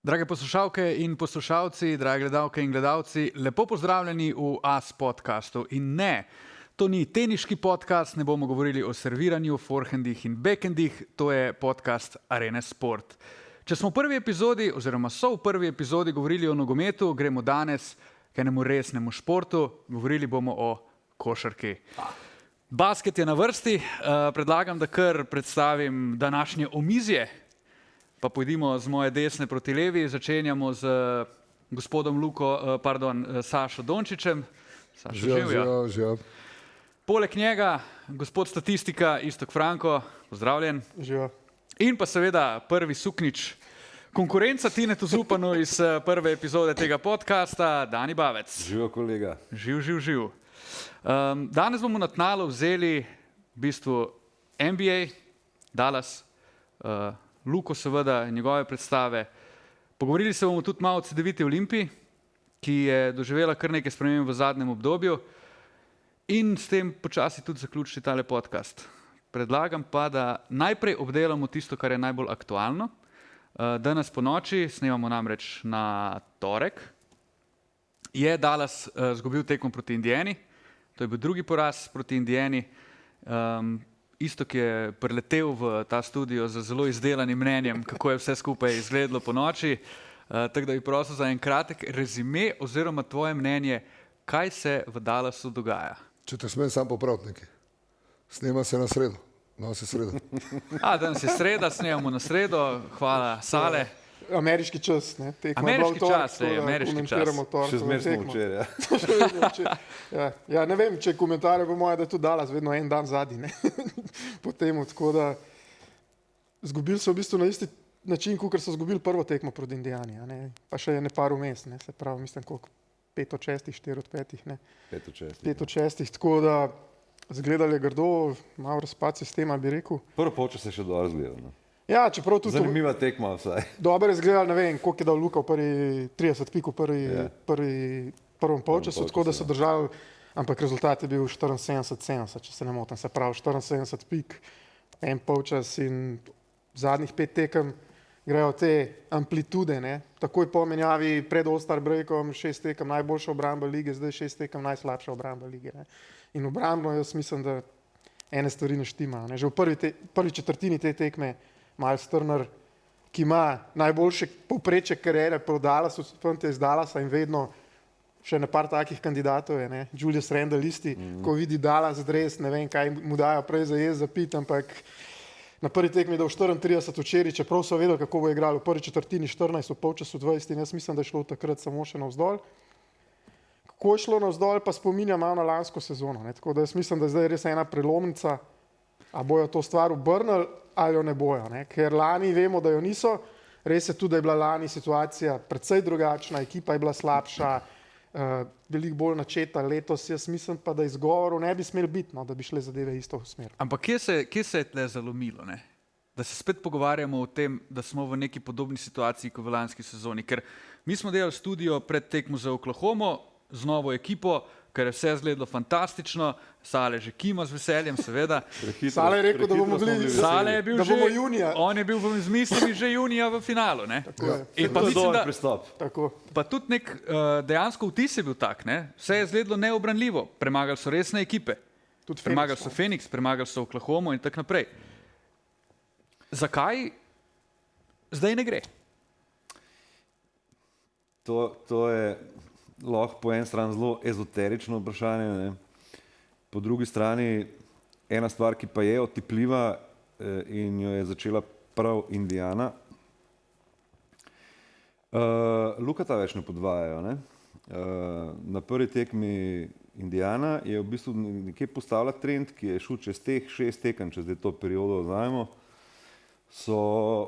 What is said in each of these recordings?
Drage poslušalke in poslušalci, drage gledalke in gledalci, lepo pozdravljeni v AS podcastu. In ne, to ni teniški podcast, ne bomo govorili o serviranju, forehandih in backhandih, to je podcast Arene Sport. Če smo v prvi epizodi, oziroma so v prvi epizodi govorili o nogometu, gremo danes k enemu resnemu športu, govorili bomo o košarki. Basket je na vrsti, predlagam, da kar predstavim današnje omizje. Pa pojdimo z moje desne proti levi, začenjamo z gospodom Sašo Dončićem. Sašo, Živijo. Poleg njega gospod statistika Iztok Franko, pozdravljen. Živijo. In pa seveda prvi suknič, konkurenca Tinetu Zupanu iz prve epizode tega podcasta, Dani Bavec. Živijo, kolega. Živ. Danes bomo na tnalu vzeli v bistvu NBA, Dallas, Luko seveda in njegove predstave. Pogovorili se bomo tudi malo o CD-viti Olimpiji, ki je doživela kar nekaj sprememb v zadnjem obdobju in s tem počasi tudi zaključiti tale podcast. Predlagam pa, da najprej obdelamo tisto, kar je najbolj aktualno. Danes po noči, snemamo namreč na torek, je Dallas izgubil tekmo proti Indijani. To je bil drugi poraz proti Indijani. Istok je priletel v ta studio z zelo izdelanim mnenjem, kako je vse skupaj izgledalo po noči. Tako da bi prosil za en kratek rezime oziroma tvoje mnenje, kaj se v Dallasu dogaja. Če te smem sam popraviti nekaj. Snema se na sredo. Danes je sreda. Danes je sreda, snemamo na sredo. Hvala, Sale. Ameriški čas, ne? Ameriški čas, ameriški čas. Še zmer smo včeraj. Ja, ne vem, če komentarje po moje, da je to Dallas vedno en dan zadnji, ne? Po temu, tako da zgubili so v bistvu na isti način, kot so zgubili prvo tekmo proti Indijani, ne? Pa še ne par vmes, ne? Se pravi, mislim, koliko? 5 od 6, 4 od 5, ne? 5 od 6, tako da zgledali je grdo, malo razpad sistema, bi rekel. Prvo polčas se še dobro zgledal, ne? Ja, čeprav tudi... Zanimiva tekma vsaj. Dobro je zgledal, ne vem, koliko je dal Luka v prvi 30 pik v prvem polčasu, tako da so držali, ampak rezultat je bil 74-70, če se ne motim, se pravi 74 pik, en polčas in zadnjih 5 tekem grejo te amplitude, ne. Takoj po menjavi pred All-Star breakom 6 tekem najboljša obramba lige, zdaj 6 tekem najslabša obramba lige, ne. In obrambno jaz mislim, da ene stvari ne štima, ne. Že v prvi četrtini te tekme Miles Turner, ki ima najboljše povprečje kariere po Dallasu, fante iz Dallasa in vedno še na par takih kandidatov je, ne, Julius Randle isti, ko vidi Dallas dres, ne vem, kaj mu dajo prej za jez, za pit, ampak na prvi tekmi je dal 34 včeraj, čeprav so vedeli, kako bo igralo, v prvi četrtini 14, v polčasu 20 in jaz mislim, da je šlo takrat samo še navzdol. Kako je šlo navzdol, pa spominja malo na lansko sezono, ne, tako da jaz mislim, da je zdaj res ena prelomnica, a bojo to stvar obrnili ali jo ne bojo, ne? Ker lani vemo, da jo niso, res je tudi, da je bila lani situacija precej drugačna, ekipa je bila slabša, veliko bolj načeta letos, jaz mislim pa, da izgovorov ne bi smel biti, no, da bi šle zadeve isto v smer. Ampak kje se je tle zalomilo, ne? Da se spet pogovarjamo o tem, da smo v neki podobni situaciji kot v lanski sezoni, ker mi smo delali studio pred tekmo za Oklahomo z novo ekipo, ker je vse izgledalo fantastično, Sale že kima z veseljem, seveda. Sale je rekel, da bomo bili, Sale je bil že junija. On je bil z mislimi že junija v finalu, ne? Tako je. In pa mislim, da Tako. pa tudi nek dejansko vtis je bil tak, ne? Vse je izgledalo neobranljivo. Premagali so resne ekipe. Premagali so Phoenix, premagali so Oklahomo in tako naprej. Zakaj zdaj ne gre? To je lahko po eni strani zelo ezoterično vprašanje, ne? Po drugi strani ena stvar, ki pa je otipljiva in jo je začela prav Indijana. Lukata več ne podvajajo, ne? Na prvi tekmi Indijana je v bistvu nekje postavila trend, ki je šel čez teh 6 tekem, če zdaj to periodo znajmo, so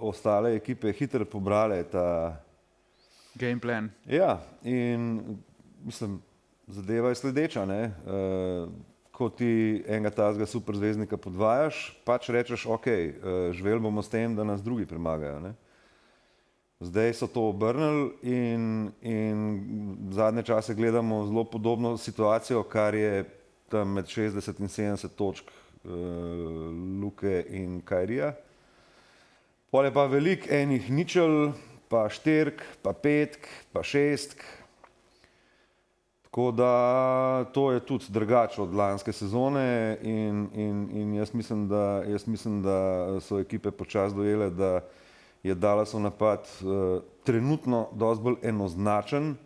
ostale ekipe hitro pobrale ta Game plan. Ja, in mislim, zadeva je sledeča, ne? Ko ti enega tazga superzvezdnika podvajaš, pač rečeš, ok, živeli bomo s tem, da nas drugi premagajo, ne? Zdaj so to obrnili in zadnje čase gledamo zelo podobno situacijo, kar je tam med 60 in 70 točk Luke in Kyrija. Pol je pa veliko enih ničel, pa štirk, pa petk, pa šestk. Tako da to je tudi drugače od lanske sezone in jaz mislim, da so ekipe počasi dojele, da je Dallasov napad trenutno dosti bolj enoznačen,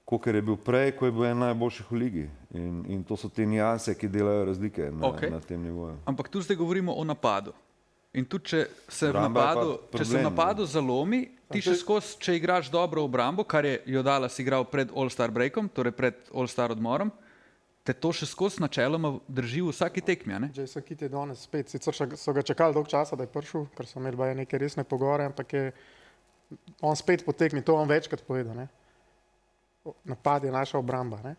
kot je bil prej, ko je bil en najboljših v ligi. In to so te nianse, ki delajo razlike na tem nivoju. Ampak tu zdaj govorimo o napadu. In tudi, če se v napadu zalomi, ti še skozi, če igraš dobro v obrambo, kar je Dallas igral pred All-Star breakom, torej pred All-Star odmorom, te to še skozi načeloma drži v vsaki tekmi, ne? Jason Kidd je danes spet, sicer so ga čakali dolgo časa, da je prišel, ker so imeli baje neke resne pogovore, ampak je on spet po tekmi, to on večkrat povedal, ne? Napad je naša obramba, ne?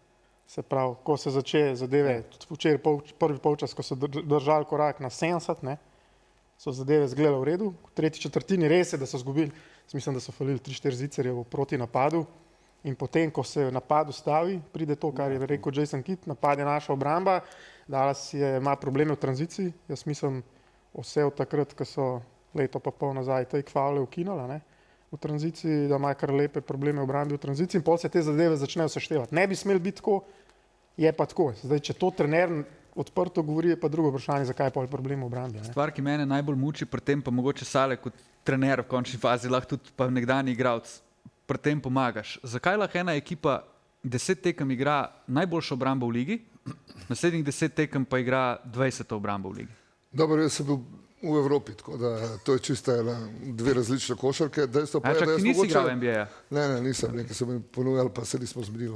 Se pravi, ko se začeje zadeve, tudi včeraj prvi polčas, ko so držali korak na 70, ne? So zadeve zgledale v redu, v tretji četrtini res je, da so zgubili, mislim, da so falili 3-4 zicerjev proti napadu in potem, ko se napad ustavi, pride to, kar je rekel Jason Kidd, napad je naša obramba, Dallas ima probleme v tranziciji, jaz mislim vse od takrat, ko so leto pa pol nazaj take foule ukinala, ne, v tranziciji, da ima kar lepe probleme v obrambi v tranziciji in pol se te zadeve začnejo seštevati. Ne bi smeli biti tako, je pa tako. Zdaj, če to trener odprto govori, je pa drugo vprašanje, zakaj je pol problem v obrambi. Ne? Stvar, ki mene najbolj muči pri tem, pa mogoče Sale kot trener v končni fazi, lahko tudi pa nekdanji igralec, pri tem pomagaš. Zakaj lahko ena ekipa 10 tekem igra najboljšo obrambo v ligi, naslednjih 10 tekem pa igra 20. obrambo v ligi? Dobro, jaz sem bil v Evropi, tako da to je čisto dve različne košarke. Čak ti nisi igral v NBA-ja? Ne, nisem, nekaj so mi ponujali, pa se nismo zmenili.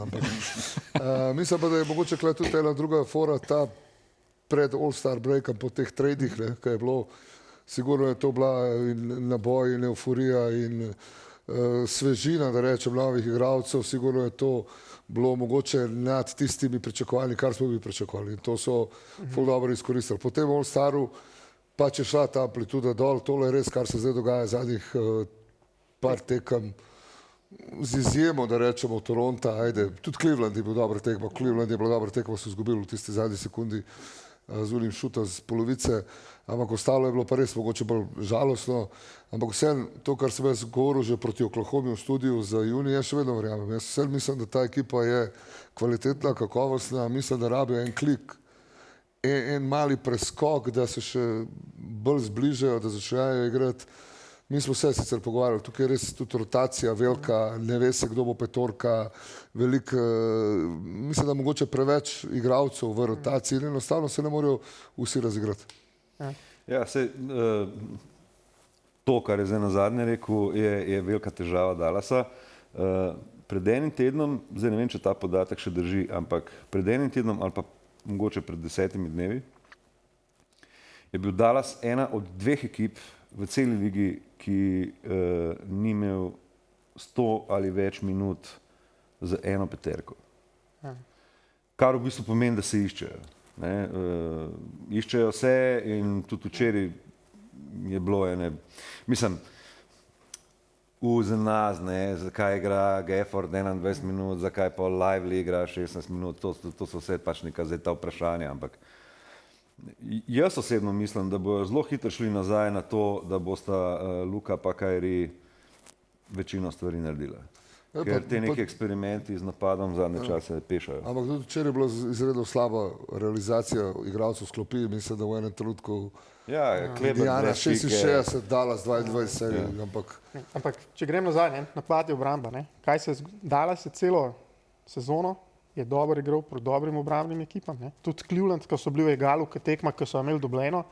Mislim pa, da je mogoče tudi ena druga fora, ta pred All-Star breakom, po teh tradih, kaj je bilo, sigurno je to bila in naboj in euforija in svežina, da rečem, novih igralcev, sigurno je to bilo mogoče nad tistimi pričakovanji, kar smo bi pričakovali. In to so ful dobro izkoristili. Po tem All-Staru pa če šla ta amplituda dol, tole je res, kar se zdaj dogaja zadnjih par tekem, z izjemo, da rečemo, Toronto, ajde, tudi Cleveland je bil dobro tekmo, Cleveland je bilo dobro tekmo, so izgubili v tisti zadnji sekundi z unim šuta z polovice, ampak ostalo je bilo pa res mogoče bolj žalostno, ampak vsem to, kar sem jaz govoril že proti Oklahomi v studiu za juni, jaz še vedno verjamem. Jaz vsem mislim, da ta ekipa je kvalitetna, kakovostna, mislim, da rabijo en klik, en mali preskok, da se še bolj zbližajo, da začnejo igrati. Mi smo se sicer pogovarjali, tukaj je res tudi rotacija velika, ne ve se, kdo bo petorka, veliko, mislim, da mogoče preveč igralcev v rotaciji in enostavno se ne morejo vsi razigrati. Ja, to, kar je zdaj nazadnje rekel, je velika težava Dallasa. Pred enim tednom, zdaj ne vem, če ta podatek še drži, ampak pred enim tednom ali pa mogoče pred 10 dnevi, je bil Dallas ena od 2 ekip v celi ligi, ki ni imel 100 ali več minut za eno peterko. Kar v bistvu pomeni, da se iščejo. Iščejo se in tudi včeraj je bilo mislim, za nas, zakaj igra Gafford 21 minut, zakaj pa Lively igra 16 minut, to so vse pač neka zdaj ta vprašanja, ampak jaz osebno mislim, da bojo zelo hitro šli nazaj na to, da bosta Luka pa Kyrie večino stvari naredila. Ker te neki eksperimenti z napadom zadnje čase pešajo. Ampak tudi včeraj je bilo izredno slaba realizacija igralcev sklopi, mislim, da v enem trenutku Indiana 66, Dallas 22 serij, ampak če grem nazaj, napad je obramba, kaj se Dallas je celo sezono je dobro igral proti dobrim obrambnim ekipam, tudi Cleveland, ko so bili v egalu, ki tekma, ki so imeli dobljeno,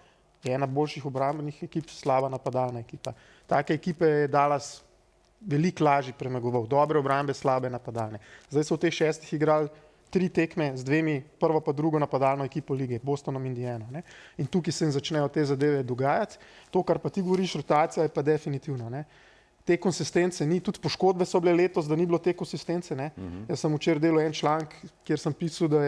je ena boljših obrambnih ekip, slaba napadalna ekipa. Take ekipe je Dallas veliko lažje premagoval, dobre obrambe, slabe napadalne. Zdaj so v teh 6 igrali 3 tekme z 2, prvo pa drugo napadalno ekipo lige, Bostonom in Indiano. In tukaj se jim začnejo te zadeve dogajati. To, kar pa ti govoriš, rotacija je pa definitivno. Te konsistence ni, tudi poškodbe so bile letos, da ni bilo te konsistence. Jaz sem včeraj delal en članek, kjer sem pisal, da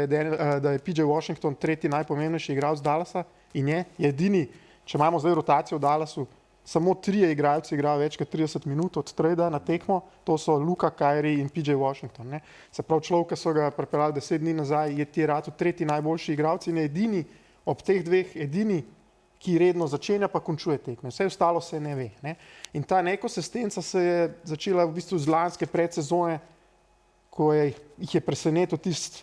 je PJ Washington 3. najpomembnejši igralec Dallasa in je edini, če imamo zdaj rotacijo v Dallasu, samo 3 igralci igrajo več kot 30 minut od trada na tekmo, to so Luka, Kyrie in PJ Washington. Se pravi, človek, ki so ga pripeljali 10 dni nazaj, je ti rad 3. najboljši igralec in je edini, ob teh 2, edini ki redno začenja pa končuje tekme. Vse ostalo se ne ve. Ne? In ta nekonsistenca se je začela v bistvu z lanske predsezone, ko jih je presenetil tisti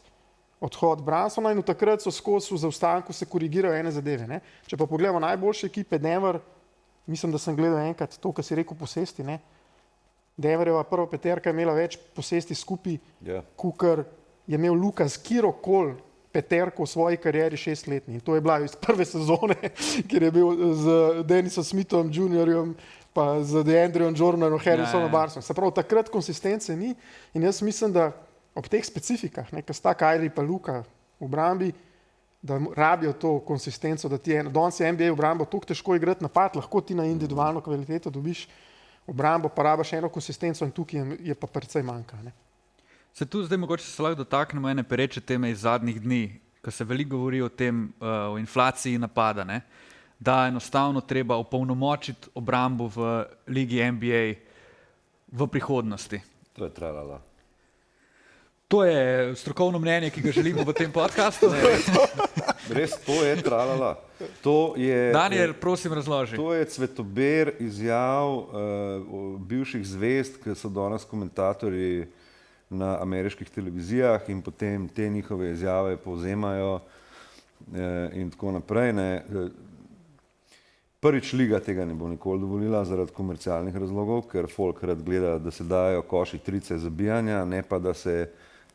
odhod Brunsona in v takrat so skozi v zaostanku se korigirajo ene zadeve. Ne? Če pa pogledamo najboljše ekipe, Denver, mislim, da sem gledal enkrat to, kar si rekel posesti, ne? Denverjeva prva peterka je imela več posesti skupaj, kakor je imel Lukas kjerokoli peterko v svoji karieri 6-letni. In to je bila iz prve sezone, kjer je bil z Dennisom Smithom Juniorjem, pa z DeAndreom Jordanom, Harrisonom Barnesom. Se pravi, takrat konsistence ni in jaz mislim, da ob teh specifikah, ko sta Kyrie pa Luka v obrambi, da rabijo to konsistenco, da ti danes je NBA v obrambo toliko težko igrati napad, lahko ti na individualno kvaliteto dobiš obrambo, pa rabiš eno konsistenco in tukaj je pa precej manjka. Ne? Se tu zdaj mogoče se lahko dotaknemo ene pereče teme iz zadnjih dni, ko se veliko govori o tem, o inflaciji napada, ne? Da enostavno treba opolnomočiti obrambo v ligi NBA v prihodnosti. To je tralala. To je strokovno mnenje, ki ga želimo v tem podkastu. Res, to je tralala. Daniel, prosim, razloži. To je cvetober izjav bivših zvezd, ki so danes komentatorji na ameriških televizijah in potem te njihove izjave povzemajo in tako naprej. Ne. Prvič liga tega ne bo nikoli dovolila zaradi komercialnih razlogov, ker folk rad gleda, da se dajo koši trice zabijanja, ne pa da se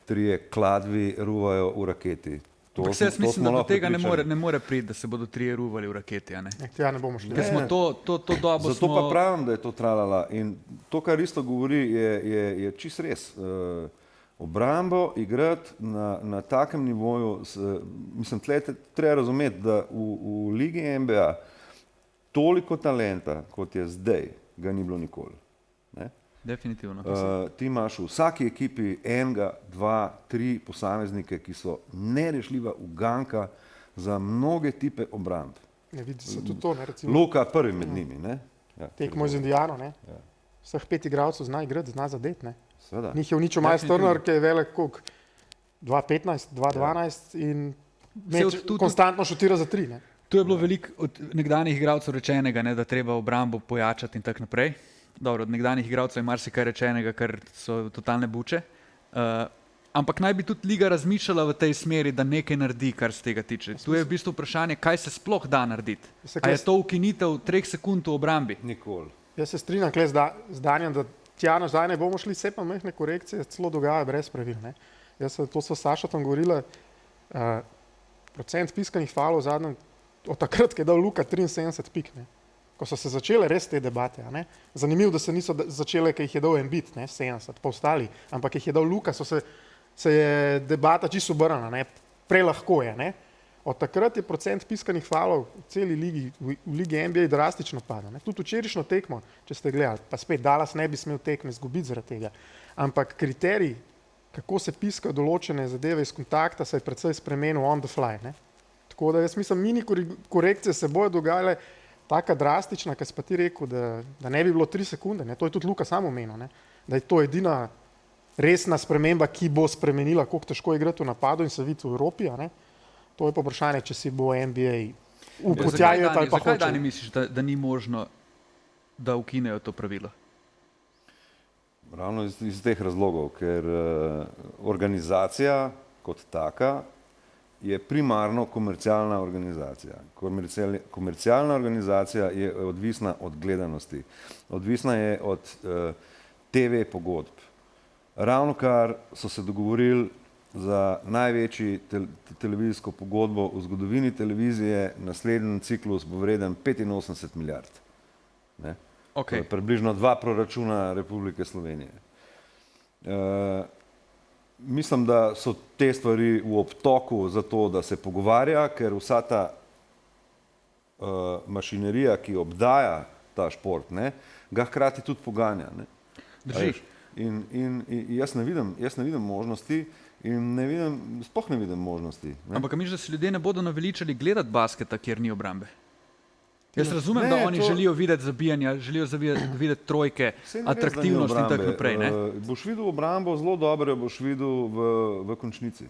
trije kladvi ruvajo v raketi. Jaz mislim, da do tega ne more priti, da se bodo trije ruvali v raketi. Ja, ne bomo šli. To dobo zato pa pravim, da je to tralala. In to, kar isto govori, je čist res. Obrambo igrati na takem nivoju, mislim, treba razumeti, da v ligi NBA toliko talenta, kot je zdaj, ga ni bilo nikoli. Ne? Definitivno. Ti imaš v vsaki ekipi enega, dva, tri posameznike, ki so nerešljiva uganka za mnoge tipe obramb. Ne, vidi se tudi to, ne, recimo. Luka prvi med njimi, ne? Ja, tekmo z Indijano, ne? Ja. Vseh 5 igralcev zna igrati, zna zadeti, ne? Seveda. Njih je uničil Miles Turner, ki je velik koliko? 2.15, 2.12 in konstantno šutira za 3, ne? Tu je bilo veliko od nekdanjih igralcev rečenega, ne, da treba obrambo pojačati in tako naprej. Dobro, od nekdanjih igralcev je marsikaj rečenega, ker so totalne buče. Ampak naj bi tudi liga razmišljala v tej smeri, da nekaj naredi, kar se tega tiče. Tu je v bistvu vprašanje, kaj se sploh da narediti. A je to ukinitev 3 sekund v obrambi? Nikoli. Jaz se strinjam z Danjem, da tja nazaj ne bomo šli, se pa mehne korekcije celo dogajajo brez pravil. Ne? To so Saša tam govorila, procent piskanih falov zadnjem, od takrat, ko je dal Luka 73 pik, ne? Ko so se začele res te debate. Ne? Zanimivo, da se niso začele, ko jih je dal Embiid, 70, pa ostali, ampak jih je dal Luka, se je debata čisto obrnila, prelahko je. Ne? Od takrat je procent piskanih falov v celi ligi, v ligi NBA drastično padel. Tudi včerajšnjo tekmo, če ste gledali, pa spet Dallas ne bi smel tekme izgubiti zaradi tega. Ampak kriterij, kako se piskajo določene zadeve iz kontakta, se je precej spremenil on the fly. Ne? Tako da jaz mislim, mini korekcije se bojo dogajale taka drastična, kar si pa ti rekel, da ne bi bilo 3 sekunde. Ne? To je tudi Luka sam omenil, ne? Da je to edina resna sprememba, ki bo spremenila, koliko težko igrati v napadu in se videti v Evropi. Ne? To je pa vprašanje, če si bo NBA upotjajil ali pa hoče. Zakaj Dani misliš, da ni možno, da ukinejo to pravilo? Ravno iz teh razlogov, ker organizacija kot taka je primarno komercialna organizacija. Komercialna organizacija je odvisna od gledanosti, odvisna je od TV pogodb. Ravnokar so se dogovorili za največji televizijsko pogodbo v zgodovini televizije, naslednji ciklus bo vreden 85 milijard. Ne? Okay. Približno 2 proračuna Republike Slovenije. Mislim, da so te stvari v obtoku za to, da se pogovarja, ker vsa ta mašinerija, ki obdaja ta šport, ne, ga hkrati tudi poganja. Ne. Drži. In jaz ne vidim možnosti in sploh ne vidim možnosti. Ne. Ampak misliš, da se ljudje ne bodo naveličali gledati basketa, kjer ni obrambe? Jaz razumem, da oni želijo videti zabijanja, želijo videti trojke, atraktivnost in tako naprej. Boš videl obrambo zelo dobro, boš videl v končnici.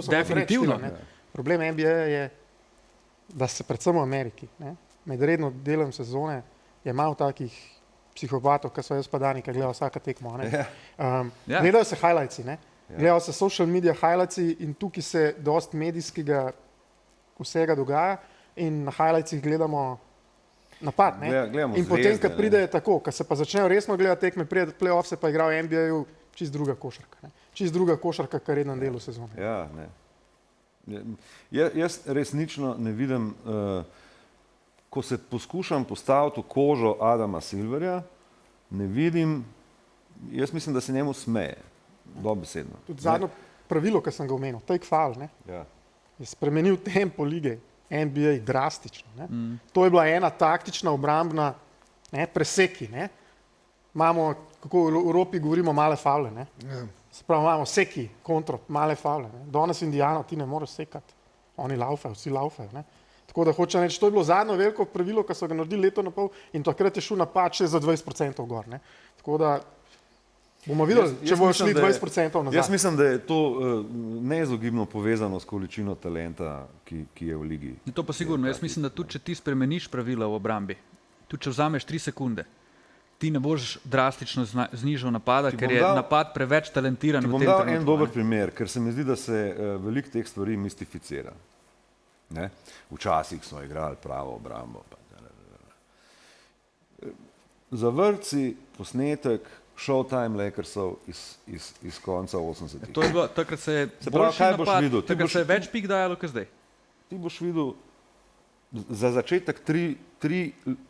Definitivno. Problem NBA je da se predvsem v Ameriki, ne, med redno delom sezone je malo takih psihopatov, ki so jaz pa dani, ki gledajo vsaka tekmo. Ja. Gledajo se highlightsi, ne? Gledajo se social media highlightsi in tukaj se dost medijskega vsega dogaja in na highlightsih gledamo napad. Ne? Gledamo In potem, zvezde, ko pride tako, ko se pa začnejo resno gledati tekme, pride play-off, se pa igra v NBA-ju čist druga košarka. Ne? Čist druga košarka, kar rednem delu sezone. Ja, ne. Jaz resnično ne vidim, ko se poskušam postaviti v kožo Adama Silverja, ne vidim, jaz mislim, da se njemu smeje, dobesedno. Tudi zadnjo pravilo, ki sem ga omenil, take foul, ne, Ja. je spremenil tempo lige NBA drastično. Ne. To je bila ena taktična obrambna, ne, preseki. Ne. Imamo, kako v Evropi govorimo, male favle. Ne. Ja. Spravo imamo seki, kontro, male favle. Ne. Danes Indijano ti ne moreš sekati. Oni laufajo, vsi laufajo. Ne. Tako da hočem reči, to je bilo zadnjo veliko pravilo, ki so ga naredili leto na pol in takrat je šel napad še za 20% gor. Ne. Tako da bomo videli, če bomo šli 20% nazaj. Jaz mislim, da je to neizogibno povezano s količino talenta, ki je v ligi. To pa sigurno. Jaz mislim, da tudi če ti spremeniš pravila v obrambi, tudi če vzameš 3 sekunde, ti ne boš drastično znižal napada, ker je napad preveč talentiran. Ti bom dal en dober primer, ker se mi zdi, da se veliko teh stvari mistificira. Ne? Včasih smo igrali pravo obrambo. Zavrci posnetek Showtime Lakersov iz konca 80-ih. To je bilo, takrat se je pravi, kaj boš videl? Takrat se je več pik dajalo, kot zdaj. Ti boš videl za začetek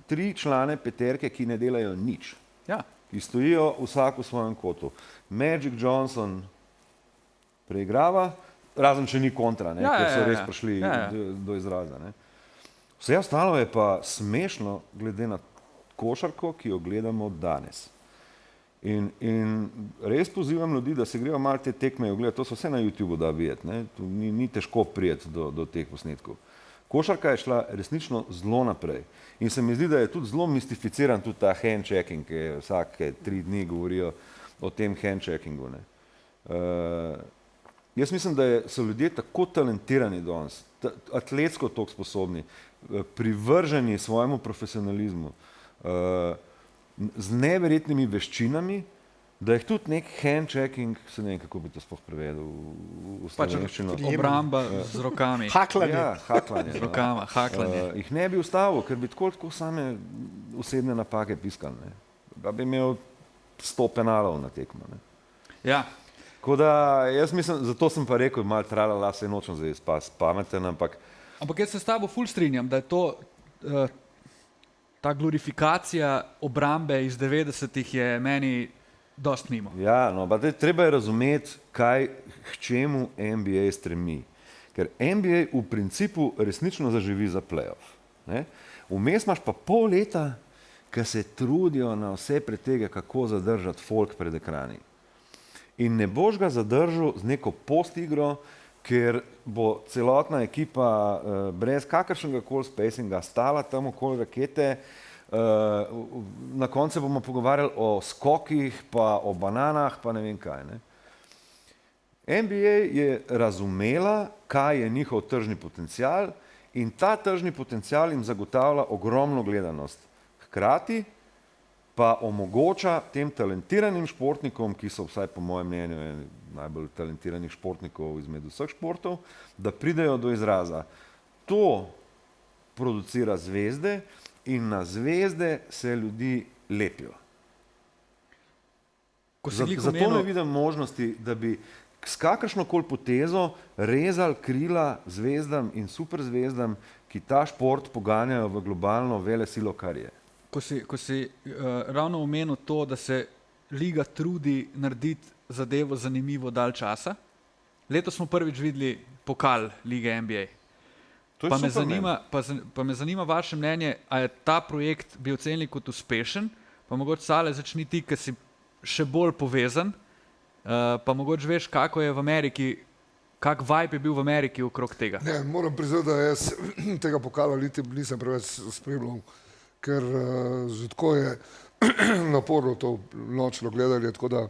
tri člane peterke, ki ne delajo nič. Ja. Ki stojijo vsak v svojem kotu. Magic Johnson preigrava, razen če ni kontra, ne, ker so res prišli do izraza. Ne. Vse ostalo je pa smešno, glede na košarko, ki jo gledamo danes. In res pozivam ljudi, da se grejo malo te tekme ogledati, to so vse na YouTubeu da videti, ne. Tu ni težko prijeti do teh posnetkov. Košarka je šla resnično zelo naprej. In se mi zdi, da je tudi zelo mistificiran tudi ta handchecking, ki vsake 3 dni govorijo o tem handcheckingu. Jaz mislim, da so ljudje tako talentirani danes, atletsko toliko sposobni, privrženi svojemu profesionalizmu, z neverjetnimi veščinami, da jih tudi nek handchecking, se ne vem, kako bi to sploh prevedel v slovenščino. Obramba z rokami. Haklanje. Ja, haklanje. Z rokama, haklanje. Jih ne bi ustavil, ker bi tako same osebne napake piskali. Ne. Da bi imel 100 penalov na tekmo. Ne. Ja. Tako da, jaz mislim, zato sem pa rekel, malo tralala, se nočem zdaj pameten, ampak jaz se s tabo ful strinjam, da je to ta glorifikacija obrambe iz 90-ih je meni dost mimo. Ja, no, pa treba je razumeti, k čemu NBA stremi. Ker NBA v principu resnično zaživi za play-off. Vmes imaš pa pol leta, ki se trudijo na vse pretege, kako zadržati folk pred ekrani. In ne boš ga zadržal z neko postigro, ker bo celotna ekipa brez kakršnega koli spacinga stala tam okoli rakete. Na koncu bomo pogovarjali o skokih, pa o bananah, pa ne vem kaj. Ne. NBA je razumela, kaj je njihov tržni potencial in ta tržni potencial jim zagotavlja ogromno gledanost. Hkrati pa omogoča tem talentiranim športnikom, ki so vsaj po mojem mnenju najbolj talentiranih športnikov izmed vseh športov, da pridejo do izraza. To producira zvezde in na zvezde se ljudi lepijo. Zato ne vidim možnosti, da bi s kakršnokoli potezo rezali krila zvezdam in superzvezdam, ki ta šport poganjajo v globalno velesilo, kar je. Ko si ravno omenil to, da se liga trudi narediti zadevo zanimivo dalj časa. Letos smo prvič videli pokal lige NBA. Pa me zanima vaše mnenje, a je ta projekt bi ocenili kot uspešen, pa mogoče Sale začni ti, ker si še bolj povezan, pa mogoče veš, kako je v Ameriki, kak vibe je bil v Ameriki okrog tega. Ne, moram priznati, da jaz tega pokala nisem preveč spremljal, ker že tako je naporno to nočno gledali, tako da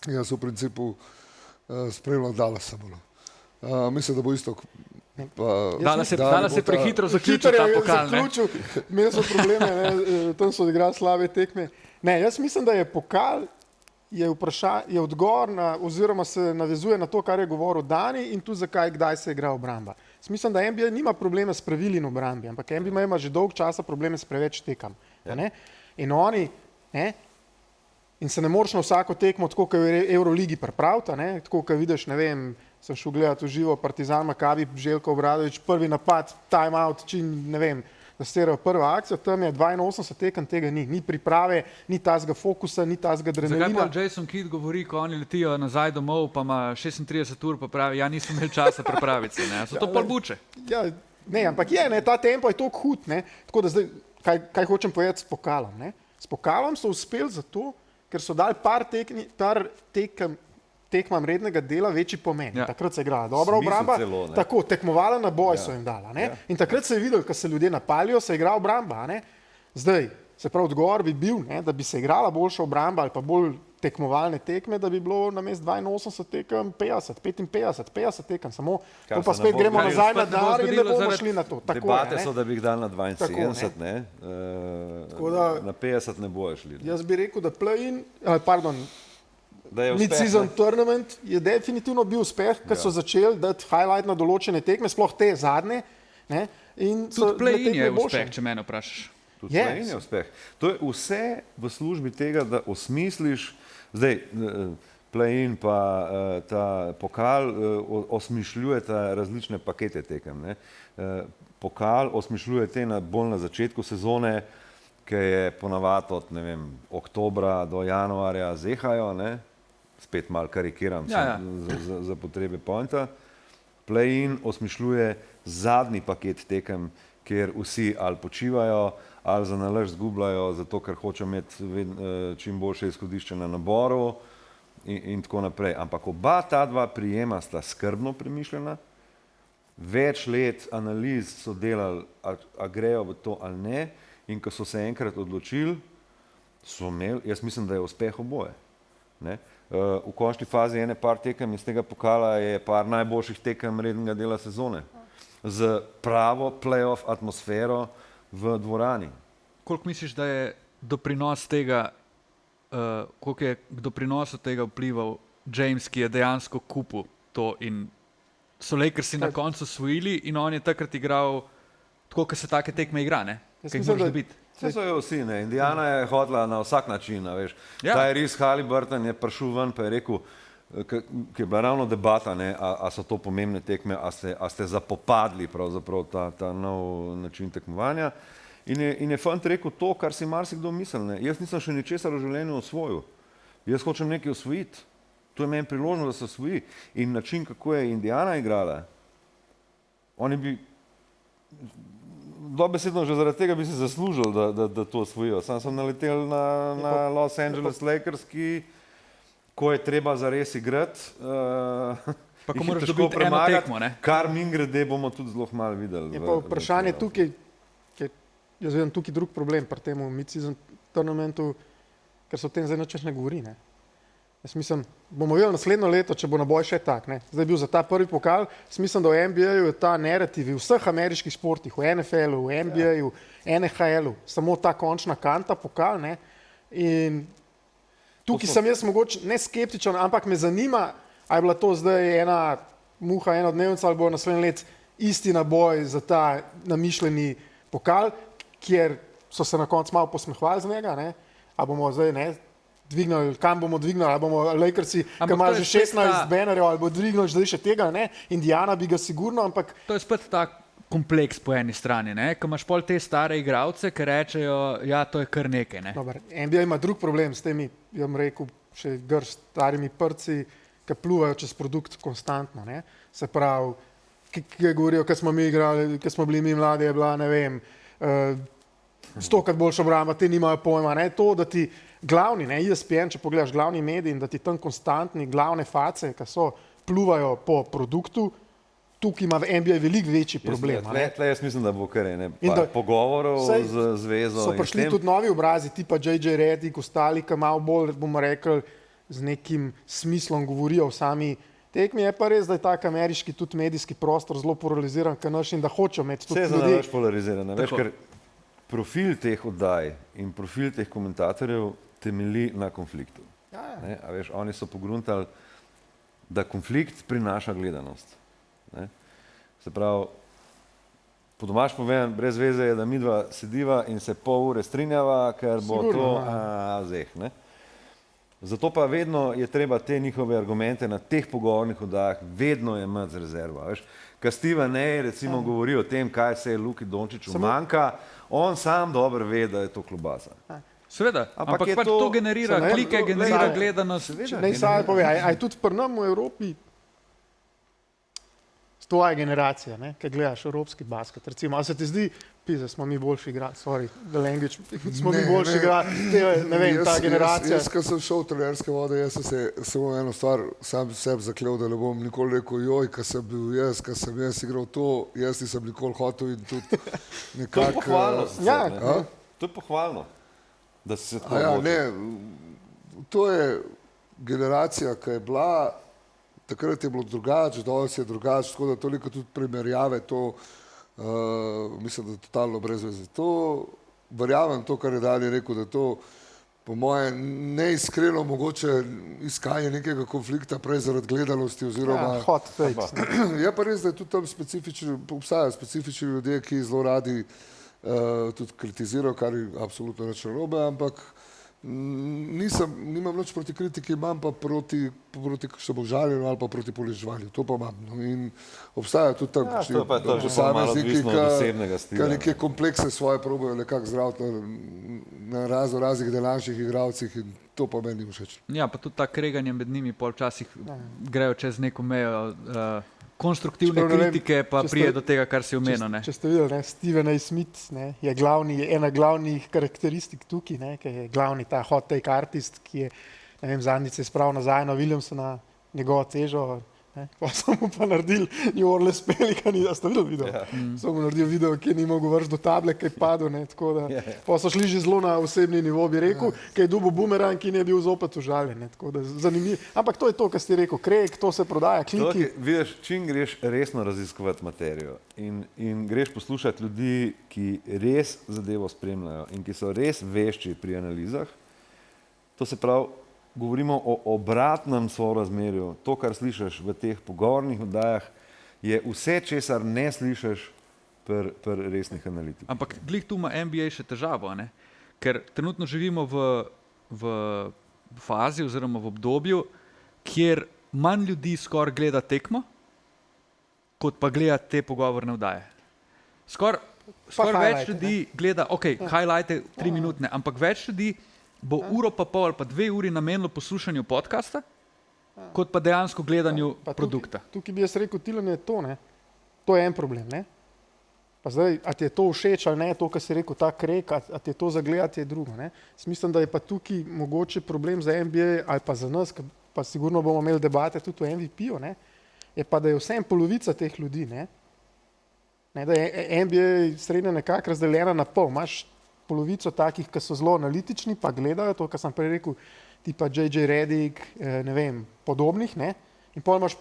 jaz v principu spremljam Dallasa. Mislim, da bo isto Dala se prehitro zaključil ta pokal. Imeli so probleme, ne, tam so odigrali slabe tekme. Ne, jaz mislim, da je pokal je odgovor na, oziroma se navezuje na to, kar je govoril Dani in tu zakaj, kdaj se igra obramba. Mislim, da NBA nima problema s pravili in obrambi, ampak NBA ima že dolg časa probleme s preveč tekam. Ne? In oni, ne, in se ne moreš na vsako tekmo, tako kot v Euroligi pripraviti, tako kot vidiš, ne vem, sem šel gledati v živo Partizan, Makabi, Željko Obradović, prvi napad, time out, ne vem, da sterajo prvo akcijo, tam je 82 tekem, tega ni priprave, ni tazga fokusa, ni tazga adrenalina. Zakaj pa Jason Kidd govori, ko oni letijo nazaj domov, pa ima 36 ur, pa pravi, ja, nisem imel časa pripraviti se, ne, so to pol buče. Ja, ne, ampak je, ne, ta tempo je toliko hud, ne, tako da zdaj, kaj hočem povedati s pokalom, ne. S pokalom so uspeli zato, ker so dali par tekmam rednega dela večji pomen. Ja. Takrat se je igrala dobra obramba, tako, tekmovala na boj so jim dala. Ne? Ja. In takrat se je videl, ko se ljudje napalijo, se je igra obramba. Ne? Zdaj, se pravi, odgovor bi bil, ne, da bi se igrala boljša obramba ali pa bolj tekmovalne tekme, da bi bilo namesto 82 tekem 50 tekem, samo to pa spet gremo nazaj na dar in ne bomo šli na to. Tako debate je, so, da bi jih dali na 72, tako, ne? Na 50 ne bojo šli. Jaz bi rekel, da play-in, mid-season tournament je definitivno bil uspeh, ker so začeli dati highlight na določene tekme, sploh te zadnje. Ne? In tudi play-in je uspeh, če mene vprašaš. Tudi play-in je uspeh. To je vse v službi tega, da osmisliš, zdaj play-in pa ta pokal osmišljujeta različne pakete tekem. Ne? Pokal osmišljuje bolj na začetku sezone, ki je ponavadi od, ne vem, oktobra do januarja zehajo, ne? Spet malo karikiram za potrebe pointa. Play-in osmišljuje zadnji paket tekem, kjer vsi ali počivajo, ali za nalašč zgubljajo, zato ker hoče imeti čim boljše izhodišče na naboru in tako naprej. Ampak oba ta dva prijema sta skrbno premišljena, več let analiz so delali, a grejo v to ali ne, in ko so se enkrat odločili, so imeli, jaz mislim, da je uspeh oboje. Ne? V končni fazi ene par tekem iz tega pokala je par najboljših tekem rednega dela sezone. Z pravo play-off atmosfero v dvorani. Koliko misliš, da je doprinos tega, koliko je k doprinosu tega vplival James, ki je dejansko kupil to in so Lakersi na koncu osvojili in on je takrat igral tako, kot se take tekme igra, ne? Kaj moraš dobiti? Vse so jo vsi, ne. Indiana je hodila na vsak način, veš. Tyrese Haliburton je prišel ven pa je rekel, ki je bila ravno debata, ne, a so to pomembne tekme, a ste zapopadli pravzaprav ta nov način tekmovanja. In je fant rekel to, kar si marsikdo misli, ne. Jaz nisem še ničesar v življenju osvojil. Jaz hočem nekaj osvojiti. To je meni priložnost, da se osvoji. In način, kako je Indiana igrala, oni bi dobesedno že zaradi tega bi si zaslužili, da to osvojijo. Sam sem naletel na Los Angeles Lakers, ko je treba zares igrati, pa ko moraš dobiti eno tekmo, ne? Kar mimogrede bomo tudi zelo malo videli. Je pa vprašanje tukaj, jaz vidim tukaj drug problem pri tem mid-season tournamentu, ker se o tem zdaj nič ne govori. Ne? Jaz mislim, bomo videli naslednjo leto, če bo naboj še tak. Ne? Zdaj bil za ta prvi pokal, mislim, da v NBA-ju je ta narativ v vseh ameriških športih, v NFL-u, v NBA-ju, NHL-u, samo ta končna kanta, pokal. Ne? In tukaj sem jaz mogoče ne skeptičen, ampak me zanima, a je bila to zdaj ena muha, enodnevnica ali bo naslednji let isti naboj za ta namišljeni pokal, kjer so se na koncu malo posmehvali z njega, ne? A bomo zdaj, ne, dvignali, kam bomo dvignali, ali bomo Lakersi, ki ima že 16 banerjev, ali bo dvignali zdaj še tega, ne? Indiana bi ga sigurno, ampak... To je spet tak kompleks po eni strani, ne? Ko imaš pol te stare igralce, ki rečejo, ja, to je kar nekaj, ne? Dobar, NBA ima drug problem s temi, jaz rekel, še starimi prci, ki pluvajo čez produkt konstantno, ne? Se pravi, ki govorijo, kad smo mi igrali, kad smo bili mi mladi, je bila, ne vem, 100krat boljša obramba, te nimajo pojma, ne? To, da ti glavni, ne, ESPN, če pogledaš glavni mediji in da ti tam konstantni glavne face, ki so pluvajo po produktu, tukaj ima v NBA veliko večji problem. Jaz mislim, da bo kar pogovorov z zvezo. So prišli tudi novi obrazi, tipa JJ Redick, ostali, ki malo bolj, bomo rekli, z nekim smislom govorijo o sami tekmi. Je pa res, da je tak ameriški tudi medijski prostor zelo polariziran, ker naš in da hočejo imeti tudi Vse je za ljudi. več polarizirano. Veš, ker profil teh oddaj in profil teh komentatorjev temelji na konfliktu. Ne, a veš, oni so pogruntali, da konflikt prinaša gledanost. Ne. Se pravi, po domač povem, brez veze je, da midva sediva in se pol ure strinjava, ker bo Sigurno, to zeh. Ne. Zato pa vedno je treba te njihove argumente na teh pogovornih oddajah vedno imeti z rezervo. Veš. Ko Steven A. recimo govori o tem, kaj se je Luki Dončiću manjka, on sam dobro ve, da je to klobasa. Seveda, ampak je pač to generira Samo klike, generira gledanost. Ne, saj pove, aj tudi pri nam v Evropi, tvoja generacija, ne, ki gledaš evropski basket, recimo, a se ti zdi, pizda, smo mi boljši igralci, sorry, the language, smo mi boljši igralci, ne vem, ta generacija. Jaz, ko sem šel v trenerske vode, jaz sem se samo eno stvar sam sebi zaklel, da ne bom nikoli rekel, joj, ko sem bil jaz, ko sem jaz igral to, jaz nisem nikoli hotel in tudi To je nekako... pohvalno. Ja, To je pohvalno, da si se tako Ja, odločil. ne, to je generacija, ki je bila, takrat je bilo drugače, danes je drugače, tako da toliko tudi primerjave, to mislim, da je totalno brez veze. To, verjamem to, kar je Dani rekel, da to po moje neiskreno mogoče iskanje nekega konflikta prej zaradi gledanosti oziroma... ja, hot takes. Ne. Je pa res, da je tudi tam specifični, obstajajo specifični ljudje, ki zelo radi tudi kritizirajo, kar je absolutno nič narobe, ampak nimam nič proti kritiki, imam pa proti kakšnemu žaljenju ali pa proti poniževanju, to pa imam. No, in obstajajo tudi tam Ja, to pa je to že pol malo odvisno od osebnega stila, ki ne. neke komplekse svoje probajo nekako zdraviti na raznih današnjih igralcih in to pa meni ni všeč. Ja, pa tudi ta kreganje med njimi pol včasih grejo čez neko mejo konstruktivne Čeprav ne vem, kritike, pa če ste- prije do tega, kar si omenil. Ne? Če ste videli, ne, Steven A. Smith ne, je ena glavnih karakteristik tukaj, ne, ki je glavni ta hot take artist, ki je, ne vem, zadnjič se je spravil nazaj na Williamsona, njegovo težo, ne, pa so mu pa naredili New Orleans Pelicani, da ste videli video? Ja. So mu naredili video, ki ni mogel vrš do table, ki je padel, ne, tako da, pa so šli že zelo na osebni nivo, bi rekel, ki je dobil bumerang, ki ne je bil zopet užaljen, ne, tako da zanimivo. Ampak to je to, kar si rekel, kreg, to se prodaja, kliki. Vidiš, čim greš resno raziskovati materijo in greš poslušati ljudi, ki res zadevo spremljajo in ki so res vešči pri analizah, to se pravi, govorimo o obratnem sorazmerju. To, kar slišiš v teh pogovornih oddajah, je vse, česar ne slišiš pri resnih analitikih. Ampak glih tu ima NBA še težavo, ne? Ker trenutno živimo v fazi oziroma v obdobju, kjer manj ljudi skoraj gleda tekmo, kot pa gleda te pogovorne oddaje. Skoraj več highlighte, ljudi gleda, ok, highlighte 3 minutne, ampak več ljudi bo uro pa pol ali pa 2 uri namenilo poslušanju podcasta, kot pa dejansko gledanju Pa produkta. Tukaj bi jaz rekel, Tilan je to, ne? To je en problem, ne? Pa zdaj, a ti je to všeč ali ne, to, kar si rekel, ta krek, a ti je to zagledati, je drugo, ne? Mislim, da je pa tukaj mogoče problem za NBA ali pa za nas, pa sigurno bomo imeli debate tudi o MVP-ju, ne? Je pa, da je vsem polovica teh ljudi, ne? Ne, da je NBA srednja nekako razdeljena na pol. Imaš polovico takih, ki so zelo analitični, pa gledajo to, kar sem prej rekel, tipa J.J. Redick, ne vem, podobnih, ne? In potem imaš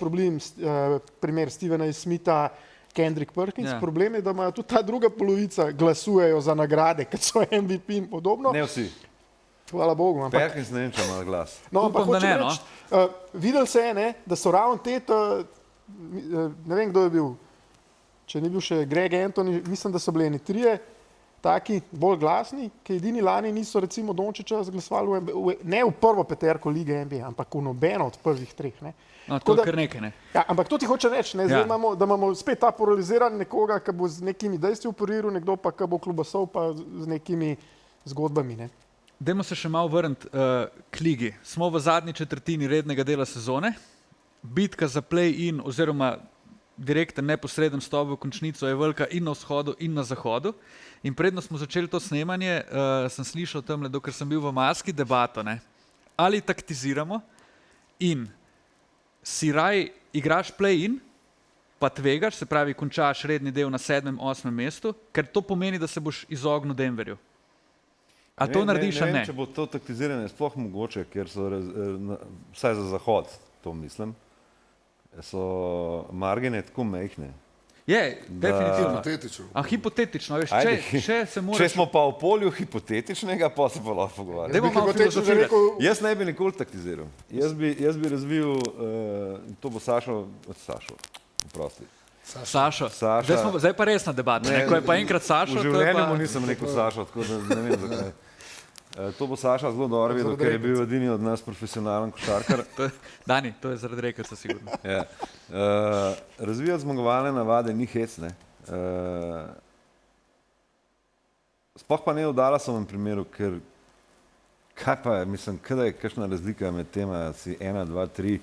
primer Stevena A. Smitha, Kendrick Perkins. Ja. Problem je, da imajo tudi ta druga polovica glasujejo za nagrade, kot so MVP in podobno. Ne vsi. Hvala Bogu. Ampak, Perkins ne vem, če ima glas. no, ampak Upam, da hočem ne, no. reči, videli se je, ne, da so ravno te, ne vem, kdo je bil, če ni bil še Greg Anthony, mislim, da so bili eni trije taki bolj glasni, ki edini lani niso recimo Dončića zglasovali ne v prvo peterko lige NBA, ampak v nobeno od prvih treh. Ne. No, Tako to da- je kar nekaj, ne? Ja, ampak to ti hoče reči, ne? Zdaj Ja. imamo, da imamo spet ta polariziran nekoga, ki bo z nekimi dejstvi operiral, nekdo pa, ki bo klubasov pa z nekimi zgodbami. Ne? Dajmo se še malo vrniti k ligi. Smo v zadnji četrtini rednega dela sezone. Bitka za play-in oziroma direkten neposreden vstop v končnico je velika in na vzhodu in na zahodu. In predno smo začeli to snemanje, sem slišal tamle, dokler sem bil v maski, debato, ne? Ali taktiziramo in si raj igraš play-in, pa tvegaš, se pravi končaš redni del na 7., 8. mestu, ker to pomeni, da se boš izognil Denverju. A to narediš, ali ne? ne? Če bo to taktiziranje sploh mogoče, ker so, vsaj za zahod, to mislim, so margine tako majhne. Je, definitivno. Hipotetično. A hipotetično, veš, Ajde, če se Če moraš... smo pa v polju hipotetičnega, pa se pa lahko pogovarjamo. Dajmo malo Hipotetično že filozofirati. rekel, Jaz ne bi nikoli taktiziral. Jaz bi razvil, to bo Sašo, oprosti. Sašo. Saša. Zdaj pa resna debata, ne? Ko je pa enkrat Sašo, V to je življenju pa... mu nisem rekel Sašo, tako da ne vem zakaj. To bo Saša zelo dobro vedel, ker je bil edini od nas profesionalen košarkar. Dani, to je zaradi rekelca sigurno. Ja. Razvijati zmagovalne navade ni hec, ne. Sploh pa ne v Dallasovem primeru, ker kaj pa je, mislim, kada je kakšna razlika med tema, si 1, 2, 3,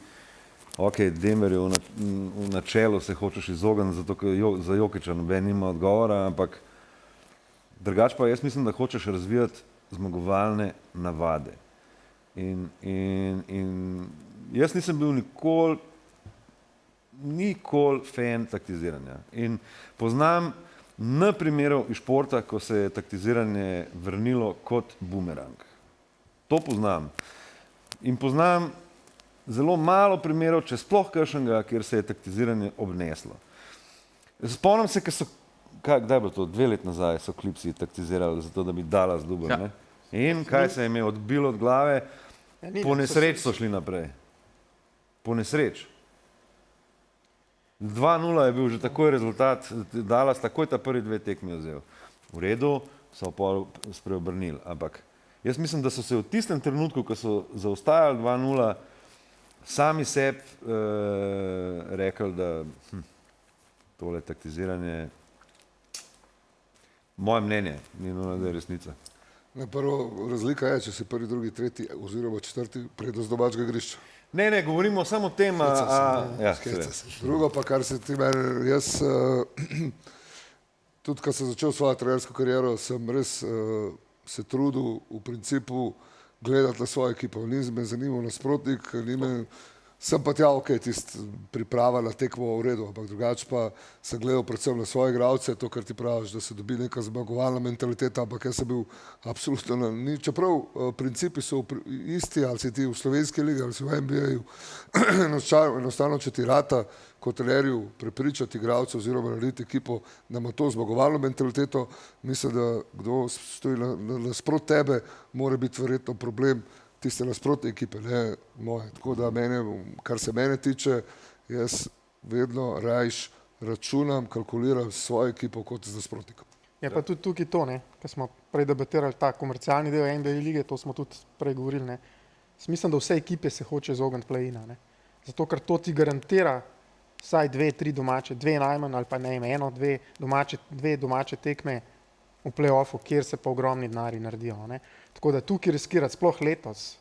ok, Denverju v načelu se hočeš izogniti, zato ker za Jokića noben nima odgovora, ampak drugače pa jaz mislim, da hočeš razvijati zmagovalne navade. In jaz nisem bil nikoli fan taktiziranja. In poznam n primerov iz športa, ko se je taktiziranje vrnilo kot bumerang. To poznam. In poznam zelo malo primerov, če sploh kakšnega, kjer se je taktiziranje obneslo. Spomnim se, kdaj je bilo to, 2 leti nazaj so Clipsi taktizirali, zato da bi Dallas dobil, ne? In kaj se je imel odbilo od glave? Po nesreč so šli naprej. Po nesreč. 2-0 je bil že takoj rezultat, Dallas takoj ta prvi 2 tekmi vzel. V redu, so pol spreobrnili, ampak jaz mislim, da so se v tistem trenutku, ko so zaostajali 2-0, sami sebi rekli, da tole taktiziranje, moje mnenje, ni nujno, da je resnica. Prvo razlika je, če si prvi, drugi, tretji oziroma četrti prednost domačega igrišča. Ne, govorimo samo o tem, Drugo pa, kar se ti meni, jaz tudi, ko sem začel svojo trenersko kariero, sem res se trudil v principu gledati na svojo ekipo. Ni me zanimal nasprotnik, sem pa tja, ok, tist priprava na tekmo v redu, ampak drugače pa sem gledal predvsem na svoje igralce, to, kar ti praviš, da se dobi neka zmagovalna mentaliteta, ampak jaz sem bil absolutno čeprav principi so isti, ali si ti v slovenski ligi, ali si v NBA-ju, enostavno, če ti rata kot trenerju prepričati igralce oziroma narediti ekipo, da ima to zmagovalno mentaliteto, mislim, da kdo stoji nasprot tebe, mora biti verjetno problem tiste nasprotne ekipe, ne moje. Tako da mene, kar se mene tiče, jaz vedno rajš računam, kalkuliram svojo ekipo kot z nasprotnikom. Je pa tudi tukaj to, ne, ker smo prej debatirali ta komercialni del NBA lige, to smo tudi prej govorili, ne. Mislim, da vse ekipe se hoče izogniti play-ina, ne. Zato, ker to ti garantira vsaj 2, 3 domače, 2 najmanj ali pa ne, 1, 2 domače tekme v play-offu, kjer se pa ogromni denarji naredijo, ne. Tako da tukaj riskirati sploh letos,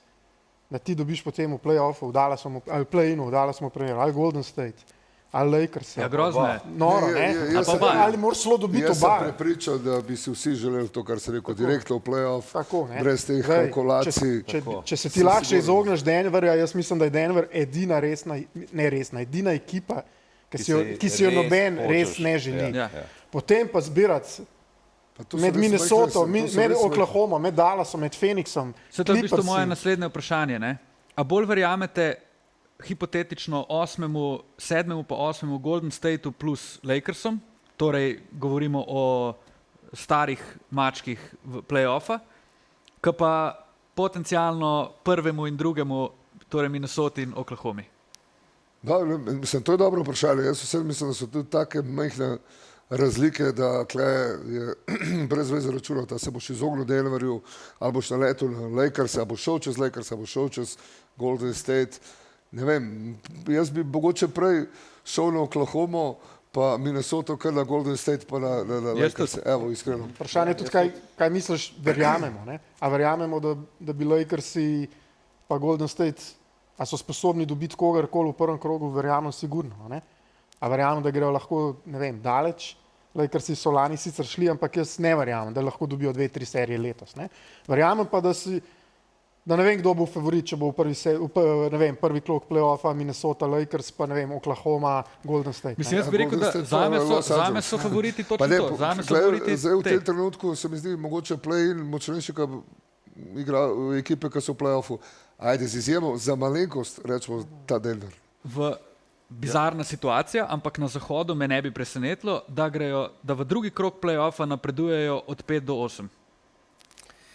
da ti dobiš potem v play-offu, ali play-inu, dala smo primer, ali Golden State, ali Lakers. Ja, grozno je. Noro, ne? Ali moraš celo dobiti oba. Jaz sem prepričan, da bi si vsi želeli to, kar se rekel, direktno v play-off, brez teh kalkulacij. Če se ti lahko izogneš Denverja, jaz mislim, da je Denver edina edina ekipa, ki si jo noben res ne želi. Potem pa zbirati med Minnesoto, med Oklahoma, med Dallasom, med Phoenixom. Se to je v bistvu moje naslednje vprašanje, ne? A bolj verjamete hipotetično 8., 7. pa 8. Golden Stateu plus Lakersom, torej govorimo o starih mačkih v play-offa, ka pa potencialno 1. in 2., torej Minnesota in Oklahomi? Da, mislim, to je dobro vprašanje. Jaz vsem mislim, da so tudi take majhne razlike, da tle je brez veze računati, da se boš izognil Denverju, ali boš naletel na Lakers, ali boš šel čez Lakers, ali boš šel čez Golden State. Ne vem, jaz bi mogoče prej šel na Oklahomo, pa Minnesota, kar na Golden State, pa na Lakers. Evo, iskreno. Vprašanje je tudi, kaj misliš, verjamemo, ne? A verjamemo, da bi Lakersi pa Golden State, a so sposobni dobiti kogarkoli v prvem krogu, verjamem sigurno, ne? A verjamem, da grejo lahko, ne vem, daleč. Lakersi so lani sicer šli, ampak jaz ne verjamem, da lahko dobijo 2, 3 serije letos, ne? Verjamem pa, da ne vem, kdo bo favorit, če bo prvi krog play-offa Minnesota, Lakers, pa ne vem, Oklahoma, Golden State. Mislim, jaz bi rekel, da zame so favoriti točno to. Zame so favoriti zdaj v tem trenutku se mi zdi mogoče play-in močnejši, kot igra ekipe, ki so v play-offu. Ajde, z izjemo za malenkost, rečemo ta Denver. bizarna situacija, ampak na zahodu me ne bi presenetilo, da v drugi krog play-offa napredujejo od 5 do 8.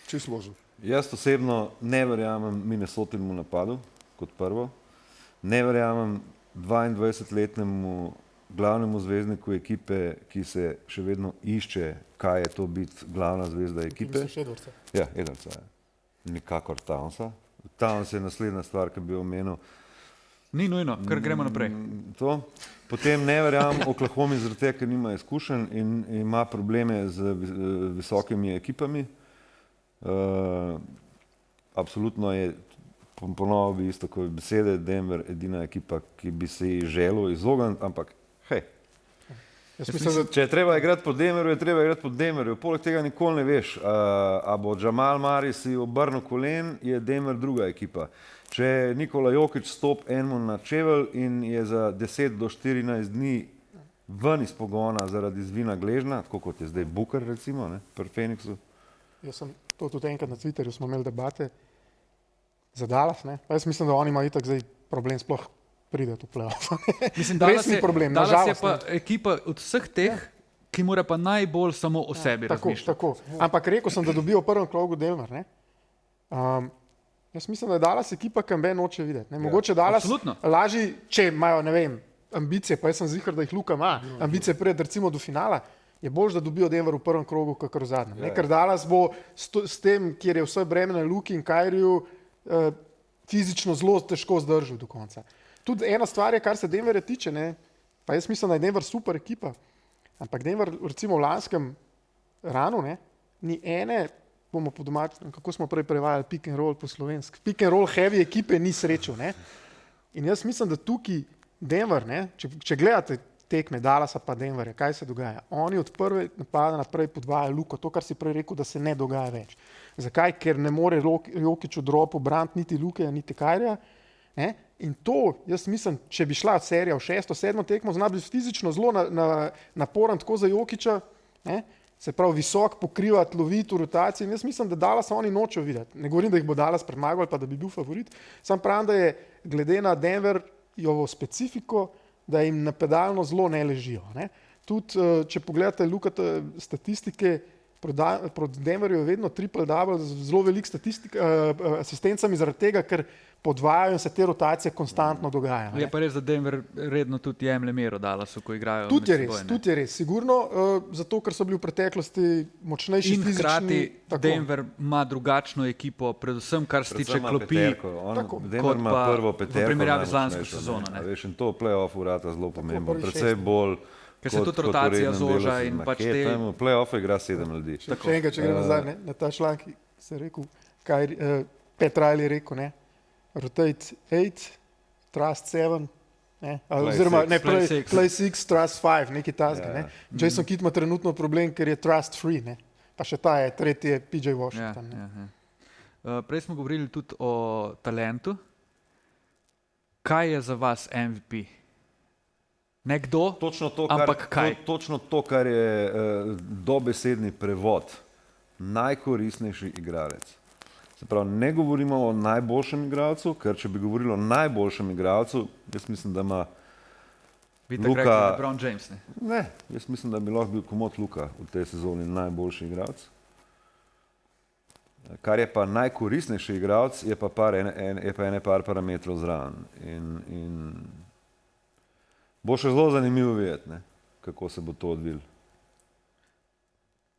Čisto možno. Jaz osebno ne verjamem Minnesotinemu napadu, kot prvo. Ne verjamem 22-letnemu glavnemu zvezdniku ekipe, ki se še vedno išče, kaj je to biti glavna zvezda ekipe. Ja, Edwardsa. Nikakor Townsa. Towns je naslednja stvar, ki bi omenil. Ni nujno, kar gremo naprej. To. Potem ne verjamem Oklahomi zaradi tega, ker nima izkušenj in ima probleme z visokimi ekipami. Absolutno je, ponovno bi isto kot besede, Denver edina ekipa, ki bi se ji želel izogniti, ampak hej. Če je treba igrati po Denverju, je treba igrati po Denverju. Poleg tega nikoli ne veš, a bo Jamal Murray si obrnil kolen, je Denver druga ekipa. Če Nikola Jokić stop enemu na čevelj in je za 10 do 14 dni ven iz pogona zaradi zvina gležna, tako kot je zdaj Booker recimo, ne, pri Phoenixu. Jaz sem to tudi enkrat na Twitterju, smo imeli debate za Dallas, ne? Pa jaz mislim, da oni imajo itak zdaj problem sploh prideti v play-off. Mislim, Resni problem, Dallas je nažalost, pa ekipa od vseh teh, ki mora pa najbolj samo o sebi razmišljati. Tako. Ampak rekel sem, da dobijo v prvem krogu Denver, ne? Jaz mislim, da je Dallas ekipa, ki me noče videti. Ne? Mogoče Dallas lažje, če imajo, ne vem, ambicije, pa jaz sem ziher, da jih Luka ima, ambicije pred recimo do finala, je bolj, da dobijo Denver v prvem krogu, kakor v zadnjem. Ker Dallas bo s tem, kjer je vse breme na Luki in Kyriju, fizično zelo težko zdržal do konca. Tudi ena stvar je, kar se Denverja tiče, ne? Pa jaz mislim, da je Denver super ekipa, ampak Denver recimo v lanskem ranu, ne? Ni ene, bomo po domač, kako smo prej prevajali pick and roll po slovenski, pick and roll heavy ekipe ni srečal. Ne? In jaz mislim, da tukaj Denver, ne? Če gledate tekme Dallasa pa Denverja, kaj se dogaja? Oni od prve napada naprej podvajajo Luko, to, kar si prej rekel, da se ne dogaja več. Zakaj? Ker ne more Jokić v dropu braniti niti Luke, niti Kyrija. In to, jaz mislim, če bi šla serija v 6., 7. tekmo, zna biti fizično zelo naporen tako za Jokića, se pravi visok, pokrivati, loviti v rotaciji. In jaz mislim, da Dallas oni nočejo videti. Ne govorim, da jih bo Dallas premagal, pa da bi bil favorit. Sam pravim, da je glede na Denverjovo specifiko, da jim na pedalno zelo ne ležijo. Ne? Tudi, če pogledate Lukate statistike, proti Denverju je vedno triple-double z zelo velik asistencami zaradi tega, ker podvajajo in se te rotacije konstantno dogajajo. Je pa res, da Denver redno tudi jemlje mero Dallasu, ko igrajo. Tudi je res, sigurno, zato ker so bili v preteklosti močnejši in fizični. Hkrati Denver ima drugačno ekipo, predvsem kar se tiče klopi, Denver ima prvo peterko. V primerjavi z lansko sezono. Veš, in to v play-offu vrata zelo pomembno, predvsej bolj ker se tudi rotacija zoža in pač te... V play-offu igra 7 ljudi. Še enkrat, če gre nazaj, na ta članek se je rekel, kaj Pat Riley je rekel, ne? Rotate 8, trust 7, oziroma ne, play 6, trust 5, nekaj tasga. Ne? Jason Kidd ima trenutno problem, ker je trust free, ne? Pa še ta je, tretji je PJ Washington. Prej smo govorili tudi o talentu. Kaj je za vas MVP? Nekdo, ampak kaj? Točno to, kar je dobesedni prevod. Najkoristnejši igralec. Se pravi, ne govorimo o najboljšem igralcu, ker če bi govorili o najboljšem igralcu, jaz mislim, da ima Luka... LeBron James, ne? Ne, jaz mislim, da bi lahko bil komot Luka v tej sezoni najboljši igralec. Kar je pa najkoristnejši igralec, je pa ene par parametrov zraven. In bo še zelo zanimivo videti, ne, kako se bo to odvilo.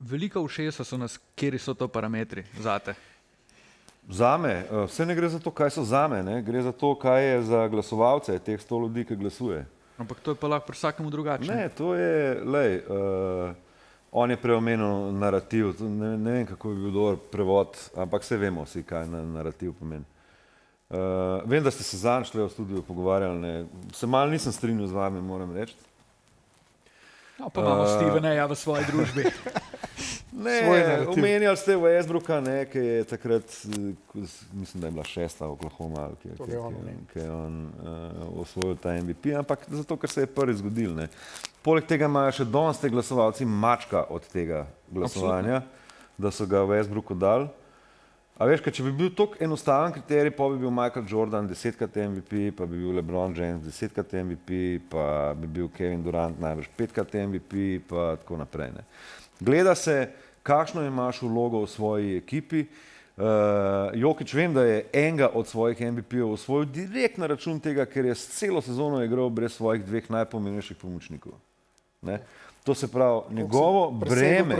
Velika ušesa so nas, kjeri so to parametri zate? Zame, vse ne gre za to, kaj so zame, ne? Gre za to, kaj je za glasovalce, teh 100 ljudi, ki glasuje. Ampak to je pa lahko pri vsakemu drugače. Ne, to je, on je preomenil narativ, ne vem, kako bi bil dober prevod, ampak vse vemo vsi, kaj narativ pomeni. Vem, da ste se zadnjič v studiu pogovarjali, ne? Se malo nisem strinjal z vami, moram reči. No, pa imamo Steveneja v svoji družbi. Ne, omenjali ste Westbrooka, ne, ki je takrat, mislim, da je bila 6. Oklahoma, ki je on osvojil ta MVP, ampak zato, ker se je prvi zgodil. Ne. Poleg tega imajo še danes te glasovalci mačka od tega glasovanja, da so ga Westbrooku dali. A veš, če bi bil tako enostaven kriterij, pa bi bil Michael Jordan 10-krat MVP, pa bi bil LeBron James 10-krat MVP, pa bi bil Kevin Durant največ 5-krat MVP, pa tako naprej. Ne. Gleda se, kakšno imaš vlogo v svoji ekipi. Jokić vem, da je enega od svojih MVP-ov osvojil direkt na račun tega, ker je celo sezono igral brez svojih dveh najpomembnejših pomočnikov. Ne. To se pravi, njegovo breme,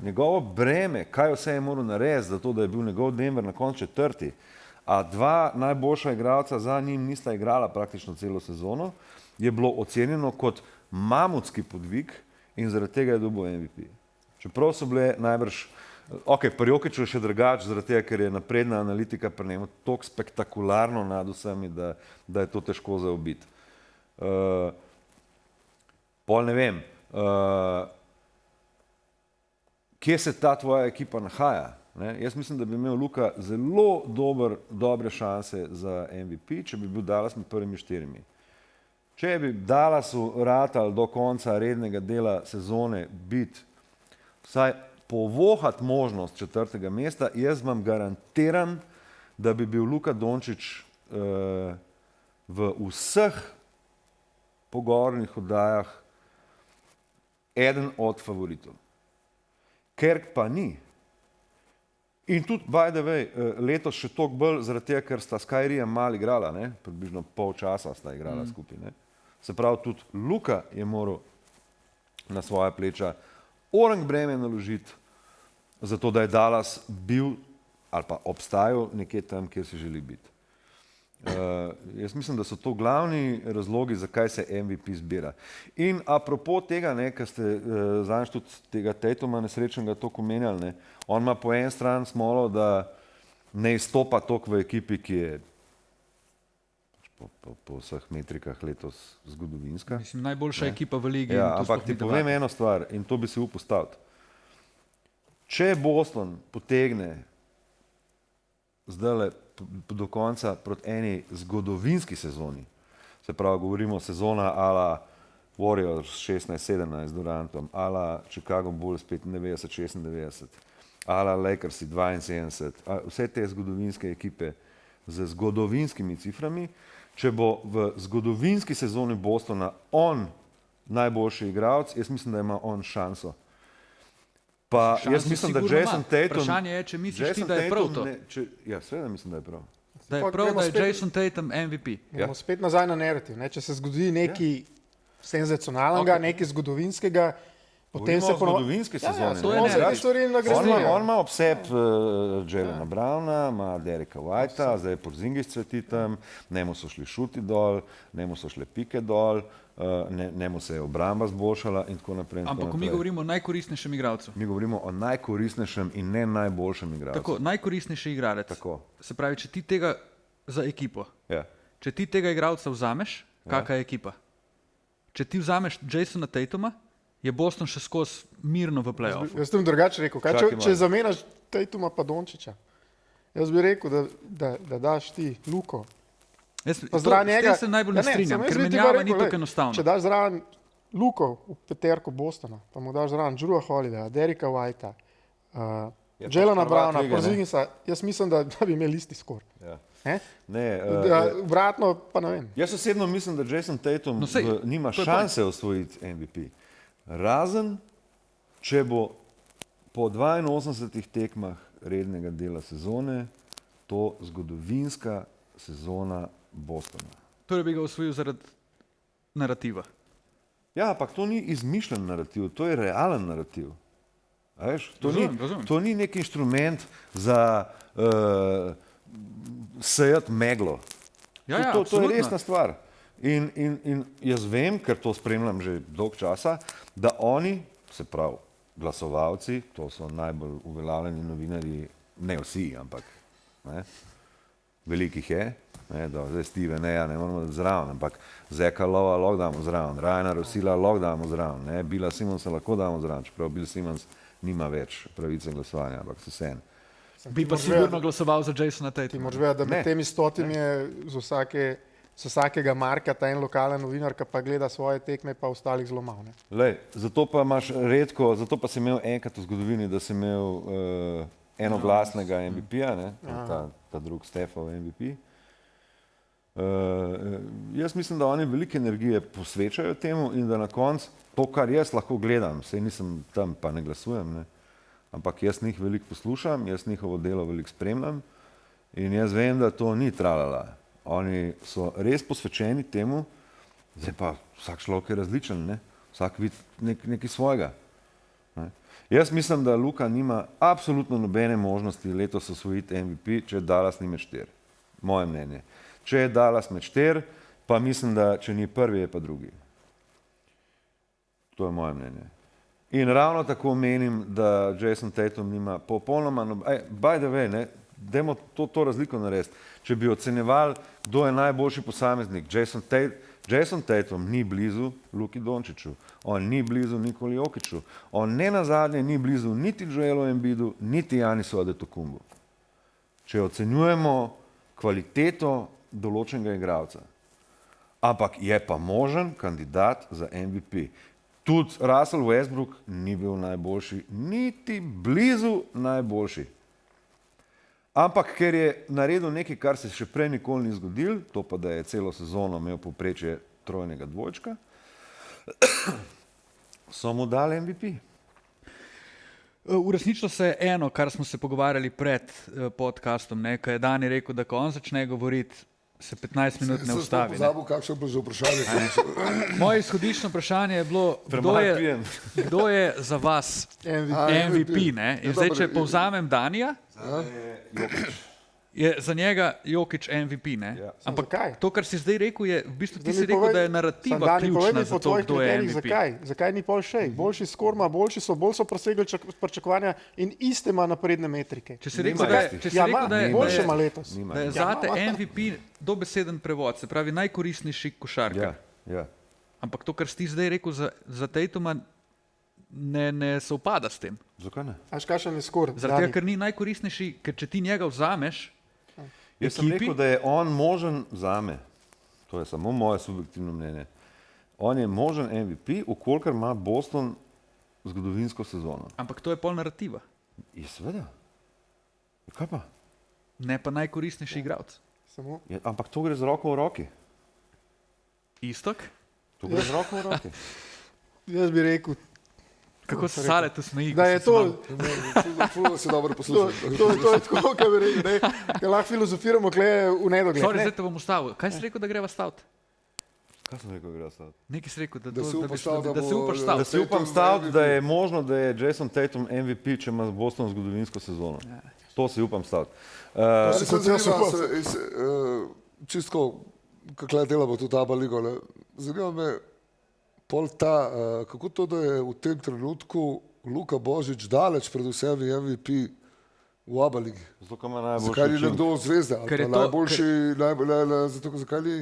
njegovo breme, kaj vse je moral narediti, zato da je bil njegov Denver na koncu 4., a dva najboljša igralca za njim nista igrala praktično celo sezono, je bilo ocenjeno kot mamutski podvig in zaradi tega je dobil MVP. Čeprav so bile najbrž, pri Jokiću je še drugače, zaradi tega, ker je napredna analitika pri njemu toliko spektakularno nad vsemi, da je to težko zaobiti. Pol ne vem, kje se ta tvoja ekipa nahaja. Ne? Jaz mislim, da bi imel Luka zelo dobre šanse za MVP, če bi bil Dallas med prvimi 4. Če bi Dallasu ratal do konca rednega dela sezone biti vsaj povohat možnost 4. mesta, jaz vam garantiram, da bi bil Luka Dončić v vseh pogovornih oddajah eden od favoritov. Ker pa ni. In tudi, by the way, letos še toliko bolj zaradi tega, ker sta s Kyriejem malo igrala, ne? Približno pol časa sta igrala skupaj. Ne? Se pravi, tudi Luka je moral na svoja pleča orang breme naložiti, zato da je Dallas bil ali pa obstajal nekje tam, kjer si želi biti. Jaz mislim, da so to glavni razlogi, zakaj se MVP zbira. In apropo tega, kar ste zadnjič tudi tega Tatuma nesrečnega toliko omenjali, on ima po eni strani smolo, da ne izstopa toliko v ekipi, ki je po vseh metrikah letos zgodovinska. Mislim, najboljša ekipa v ligi. Ja, ampak ti povem eno stvar in to bi si upal staviti. Če Boston potegne zdajle do konca proti eni zgodovinski sezoni, se pravi, govorimo sezona ala Warriors 16-17 Durantom, ala Chicago Bulls 95-96, ala Lakersi 72, vse te zgodovinske ekipe z zgodovinskimi ciframi, če bo v zgodovinski sezoni Bostona on najboljši igralec, jaz mislim, da ima on šanso. Pa jaz mislim, da Jason Tatum... Vprašanje je, če misliš ti, da je prav to. Ja, seveda mislim, da je prav. Da je prav, da je Jason Tatum MVP. Gremo spet nazaj na narativ. Če se zgodi nekaj senzacionalnega, nekaj zgodovinskega, potem se ponovno... Zgodovinske sezone. To je stvari nagradijo. On ima obseb Jelena Browna, ima Dereka Whitea, zdaj je Porzingis cveti tam, njemu so šli šuti dol, njemu so šle pike dol, njemu se je obramba zboljšala in tako naprej. Ampak ko mi govorimo o najkoristnejšem igralcu. Mi govorimo o najkoristnejšem in ne najboljšem igralcu. Tako, najkoristnejši igralec. Tako. Se pravi, če ti tega za ekipo, če ti tega igralca vzameš, kakšna je ekipa? Če ti vzameš Jasona Tatuma, je Boston še skozi mirno v play-offu. Jaz sem drugače rekel, če zamenjaš Tatuma pa Dončića, jaz bi rekel, da daš ti Luko. S tem se najbolj ne strinjam, ker menjava ni tako enostavna. Če daš zraven Luko v peterko Bostona, pa mu daš zraven Drewa Holidaya, Dereka Whitea, Jelena Browna, Porzingisa, jaz mislim, da bi imeli isti skor. Obratno pa ne vem. Jaz osebno mislim, da Jason Tatum nima šanse osvojiti MVP. Razen, če bo po 82 tekmah rednega dela sezone to zgodovinska sezona Bostona. Torej bi ga osvojil zaradi narativa. Ja, ampak to ni izmišljen narativ, to je realen narativ. To ni nek inštrument za sejati meglo. To je resna stvar. In jaz vem, ker to spremljam že dolg časa, da oni, se pravi glasovalci, to so najbolj uveljavljeni novinarji, ne vsi, ampak velikih je, zdaj Steve Neja ne moramo dati zraven, ampak Zeka Lova lahko damo zraven, Ryana Rosila lahko damo zraven, Billa Simonsa lahko damo zraven, čeprav Bill Simmons nima več pravice glasovanja, ampak so vseeno. Bi pa sigurno glasoval za Jasona Tatuma. Ti moraš vedeti, da med temi 100 je z vsakega marka ta en lokalen novinar, ki pa gleda svoje tekme, pa ostalih zelo malo. Zato pa imaš redko, zato pa si imel enkrat v zgodovini, da si imel enoglasnega MVP-ja, ta drug Stefov MVP. Jaz mislim, da oni veliko energije posvečajo temu in da na koncu to, kar jaz lahko gledam, saj nisem tam, pa ne glasujem, ne, ampak jaz njih veliko poslušam, jaz njihovo delo veliko spremljam in jaz vem, da to ni tralala. Oni so res posvečeni temu, zdaj pa vsak človek je različen, ne? Vsak vidi nekaj svojega. Ne? Jaz mislim, da Luka nima absolutno nobene možnosti letos osvojiti MVP, če Dallas ni med 4. Moje mnenje. Če je Dallas med 4, pa mislim, da če ni prvi, je pa drugi. To je moje mnenje. In ravno tako menim, da Jason Tatum nima popolnoma by the way, ne, dajmo to razliko narediti. Če bi ocenjevali, kdo je najboljši posameznik, Jason Tatum ni blizu Luki Dončiću, on ni blizu Nikoli Jokiću, on ne nazadnje ni blizu niti Joelu Embiidu, niti Giannisu Antetokounmpu. Če ocenjujemo kvaliteto določenega igralca. Ampak je pa možen kandidat za MVP. Tudi Russell Westbrook ni bil najboljši, niti blizu najboljši. Ampak ker je naredil nekaj, kar se še prej nikoli ni zgodil, to pa da je celo sezono imel povprečje trojnega dvojčka, so mu dali MVP. Uresničilo se je eno, kar smo se pogovarjali pred podcastom, ne, ko je Dani rekel, da ko on začne govoriti, se 15 minut ne ustavi. Pozabil, kakšno je bilo že vprašanje. Moje izhodiščno vprašanje je bilo, kdo je za vas MVP, ne? In zdaj, če povzamem Danija, je za njega Jokić MVP, ne? Ja. Ampak Zakaj? to, kar si zdaj rekel, je, v bistvu ti si rekel, da je narativa ključna za to, kdo je MVP. Zakaj ni pol še? Boljši skorma, bolj so presegli pričakovanja in iste ima napredne metrike. Če si rekel, da je boljše ima letos. da je zate MVP dobeseden prevod, se pravi najkoristnejši košarkar. Ja. Ampak to, kar si zdaj rekel za Tatuma, ne sovpada s tem. Zakaj ne? Až kakšen je skor? Zaradi tega, ker ni najkoristnejši, ker če ti njega vzameš, Jaz sem rekel, da je on možen zame. To je samo moje subjektivno mnenje. On je možen MVP, ukolikor ima Boston zgodovinsko sezono. ampak to je pol narativa, Je seveda. Kaj pa? ne pa najkoristnejši igralec. Samo Ampak to gre z roko v roki. Istok? To gre z roko v roki. jaz bi rekel, Kako se Sale tu smeji? da je to, Ful se dobro posluša. to je tako, kaj bi rekel, ne, ker lahko filozofiramo kle v nedogled. Sorry, ne. zdaj te bom ustavil. Kaj si rekel, da greva staviti? Kaj sem rekel, gre staviti? Nekaj si rekel, Da si upaš staviti, da da si bo- upaš Da staviti. si upam staviti, da je možno, da je Jason Tatum MVP, če ima z Boston zgodovinsko sezono. To si upam staviti. Čistko, kako delamo tudi ABA ligo, ne. Zanima me pol ta, kako to, da je v tem trenutku Luka Božič daleč pred vsemi MVP v ABA ligi. Zato, ker ima najboljši Zakaj ni učinek. nekdo zvezda? Ali Ker je pa to- najboljši, zato, zakaj ni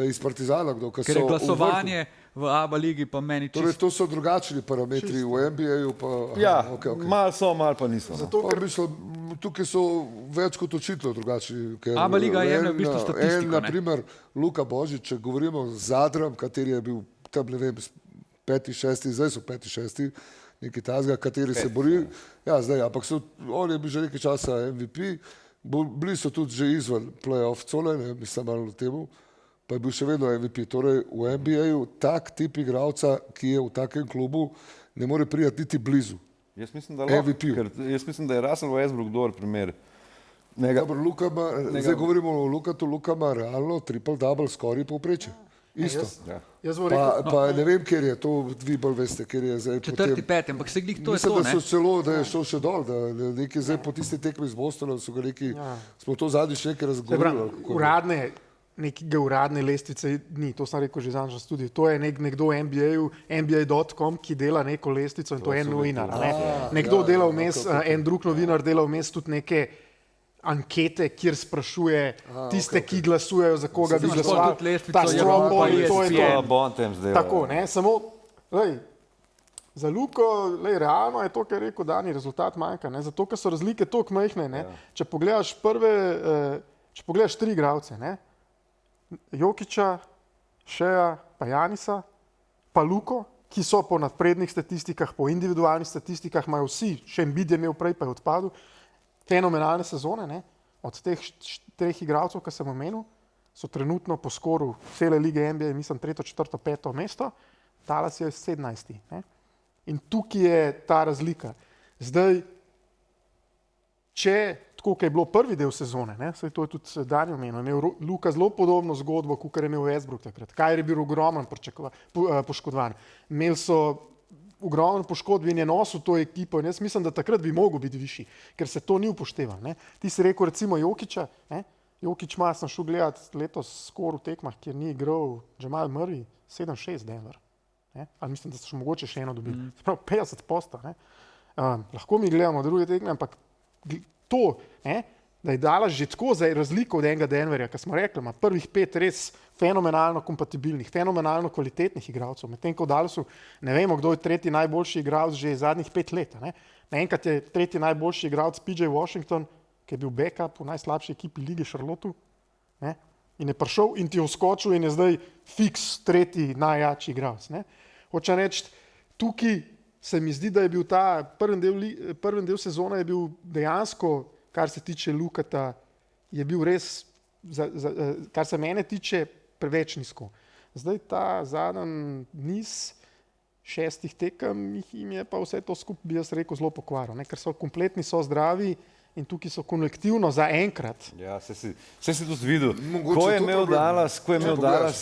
iz Partizana kdo? Ker je glasovanje v ABA ligi pa meni Torej, čisto. to so drugačni parametri v NBA-ju. Ja, okay. malo so, malo pa niso. No. Pa mislim, tukaj so več kot očitno drugačni. ker ABA liga jemlje v bistvu statistiko, ne. Naprimer, Luka Božič, če govorimo z Zadrom, kateri je bil tam, ne vem, 5., 6., zdaj so 5., 6., neki tazga, kateri se bori. Ja, zdaj, ampak on je bil že nekaj časa MVP, bili so tudi že izven play-off cole, ne, mislim malo o temu, pa je bil še vedno MVP. Torej, v NBA-ju tak tip igralca, ki je v takem klubu, ne more prijeti niti blizu. Jaz mislim, da lahko, MVP-ju. ker jaz mislim, da je Russell Westbrook dober primer. Dobro, zdaj govorimo o Lukatu, Luka ima realno triple-double skoraj povprečje. Isto. Jaz bom rekel, Pa ne vem, kjer je to, vi bolj veste, kjer je zdaj Četrti, peti, ampak se glih to je Mislim, to, da ne? so celo, da je šel še dol, da neki zdaj po tisti tekmi z Bostonom so ga neki, smo to zadnjič nekaj razgovorili. nekega uradne lestvice ni, to sem rekel že zadnjič v studiu. To je nekdo v NBA-ju, NBA.com, ki dela neko lestvico in to je en novinar. Nekdo dela vmes, en drug novinar dela vmes tudi neke ankete, kjer sprašuje tiste, ki glasujejo, za koga bi glasovali. Ta straw poll, to je to. Bontem zdaj. Tako, ne, samo, lej, za Luko, lej, realno je to, kar je rekel Dani, rezultat manjka, ne, zato, ker so razlike toliko majhne, ne. Če pogledaš če pogledaš 3 igralce, ne, Jokića, Šeja, pa Janisa, pa Luko, ki so po naprednih statistikah, po individualnih statistikah, imajo vsi, še Embiid je imel prej, pa je odpadel, fenomenalne sezone, ne? Od teh 3 igralcev, ki sem omenil, so trenutno po skoru cele lige NBA, mislim, 3., 4., 5. mesto, Dallas je 17. Ne? In tukaj je ta razlika. Zdaj, če, tako kot je bilo prvi del sezone, ne? Saj to je tudi Dani omenil, imel Luka zelo podobno zgodbo, kot je imel Westbrook takrat. Kyrie je bil ogromen poškodovan. Imeli so ogromen poškodb in je nosil to ekipo in jaz mislim, da takrat bi mogel biti višji, ker se to ni upoštevalo. Ne? Ti si rekel recimo Jokića, ne? Jokić ima, sem šel gledati letos skor v tekmah, kjer ni igral Jamal Murray, 7-6 Denver. Ne? Ali mislim, da so še mogoče še eno dobili. Sprav 50%. Lahko mi gledamo druge tekme, ampak to, ne? Da je dala že tako za razliko od enega Denverja, kar smo rekli, ima prvih 5 res fenomenalno kompatibilnih, fenomenalno kvalitetnih igralcev. Medtem ko v Dallasu ne vemo, kdo je tretji najboljši igralec že zadnjih 5 let. Ne? Naenkrat je tretji najboljši igralec PJ Washington, ki je bil backup v najslabši ekipi lige Charlotte. Ne? In je prišel in ti je vskočil in je zdaj fiks tretji najjačji igralec. Hočem reči, tukaj se mi zdi, da je bil ta prvi del sezone je bil dejansko, kar se tiče Lukata, je bil res, kar se mene tiče, preveč nizko. Zdaj ta zadnji niz 6 tekem jim je pa vse to skupaj, bi jaz rekel, zelo pokvaril, ker so kompletni, so zdravi in tukaj so kolektivno za enkrat. Ja, vse si tudi videl. Ko je imel Dallas,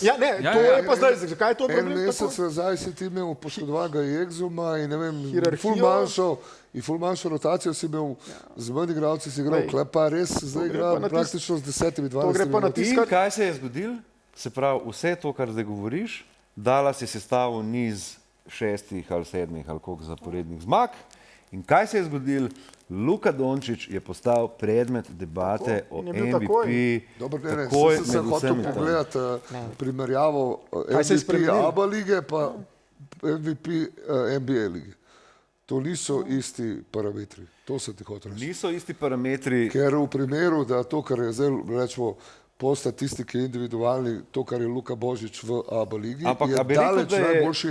Ja, ne, to je pa zdaj, zakaj je to En problem? mesec nazaj si ti imel poškodovanega Jegzuma in ne vem, Hierarhijo. ful manjšo rotacijo si imel, z manj igralci si igral, Glej, pa res zdaj gre igra pa na praktično z 10-12 to gre pa na minuti. in kaj se je zgodilo? Se pravi, vse to, kar zdaj govoriš, Dallas je sestavil niz 6 ali 7 ali koliko zaporednih zmag. In kaj se je zgodilo? Luka Dončić je postal predmet debate o in je bil MVP. takoj. Dobro, takoj ne, sem med hotel vsemi tam. pogledati primerjavo Kaj se je MVP spremenilo? ABA lige pa MVP NBA lige. To niso isti parametri, to se ti hotel reči. Niso isti parametri. Ker v primeru, da to, kar je zdaj, rečemo, po statistiki individualni, to, kar je Luka Božič v ABA ligi, Ampak, a je bi rekel, daleč da je- najboljši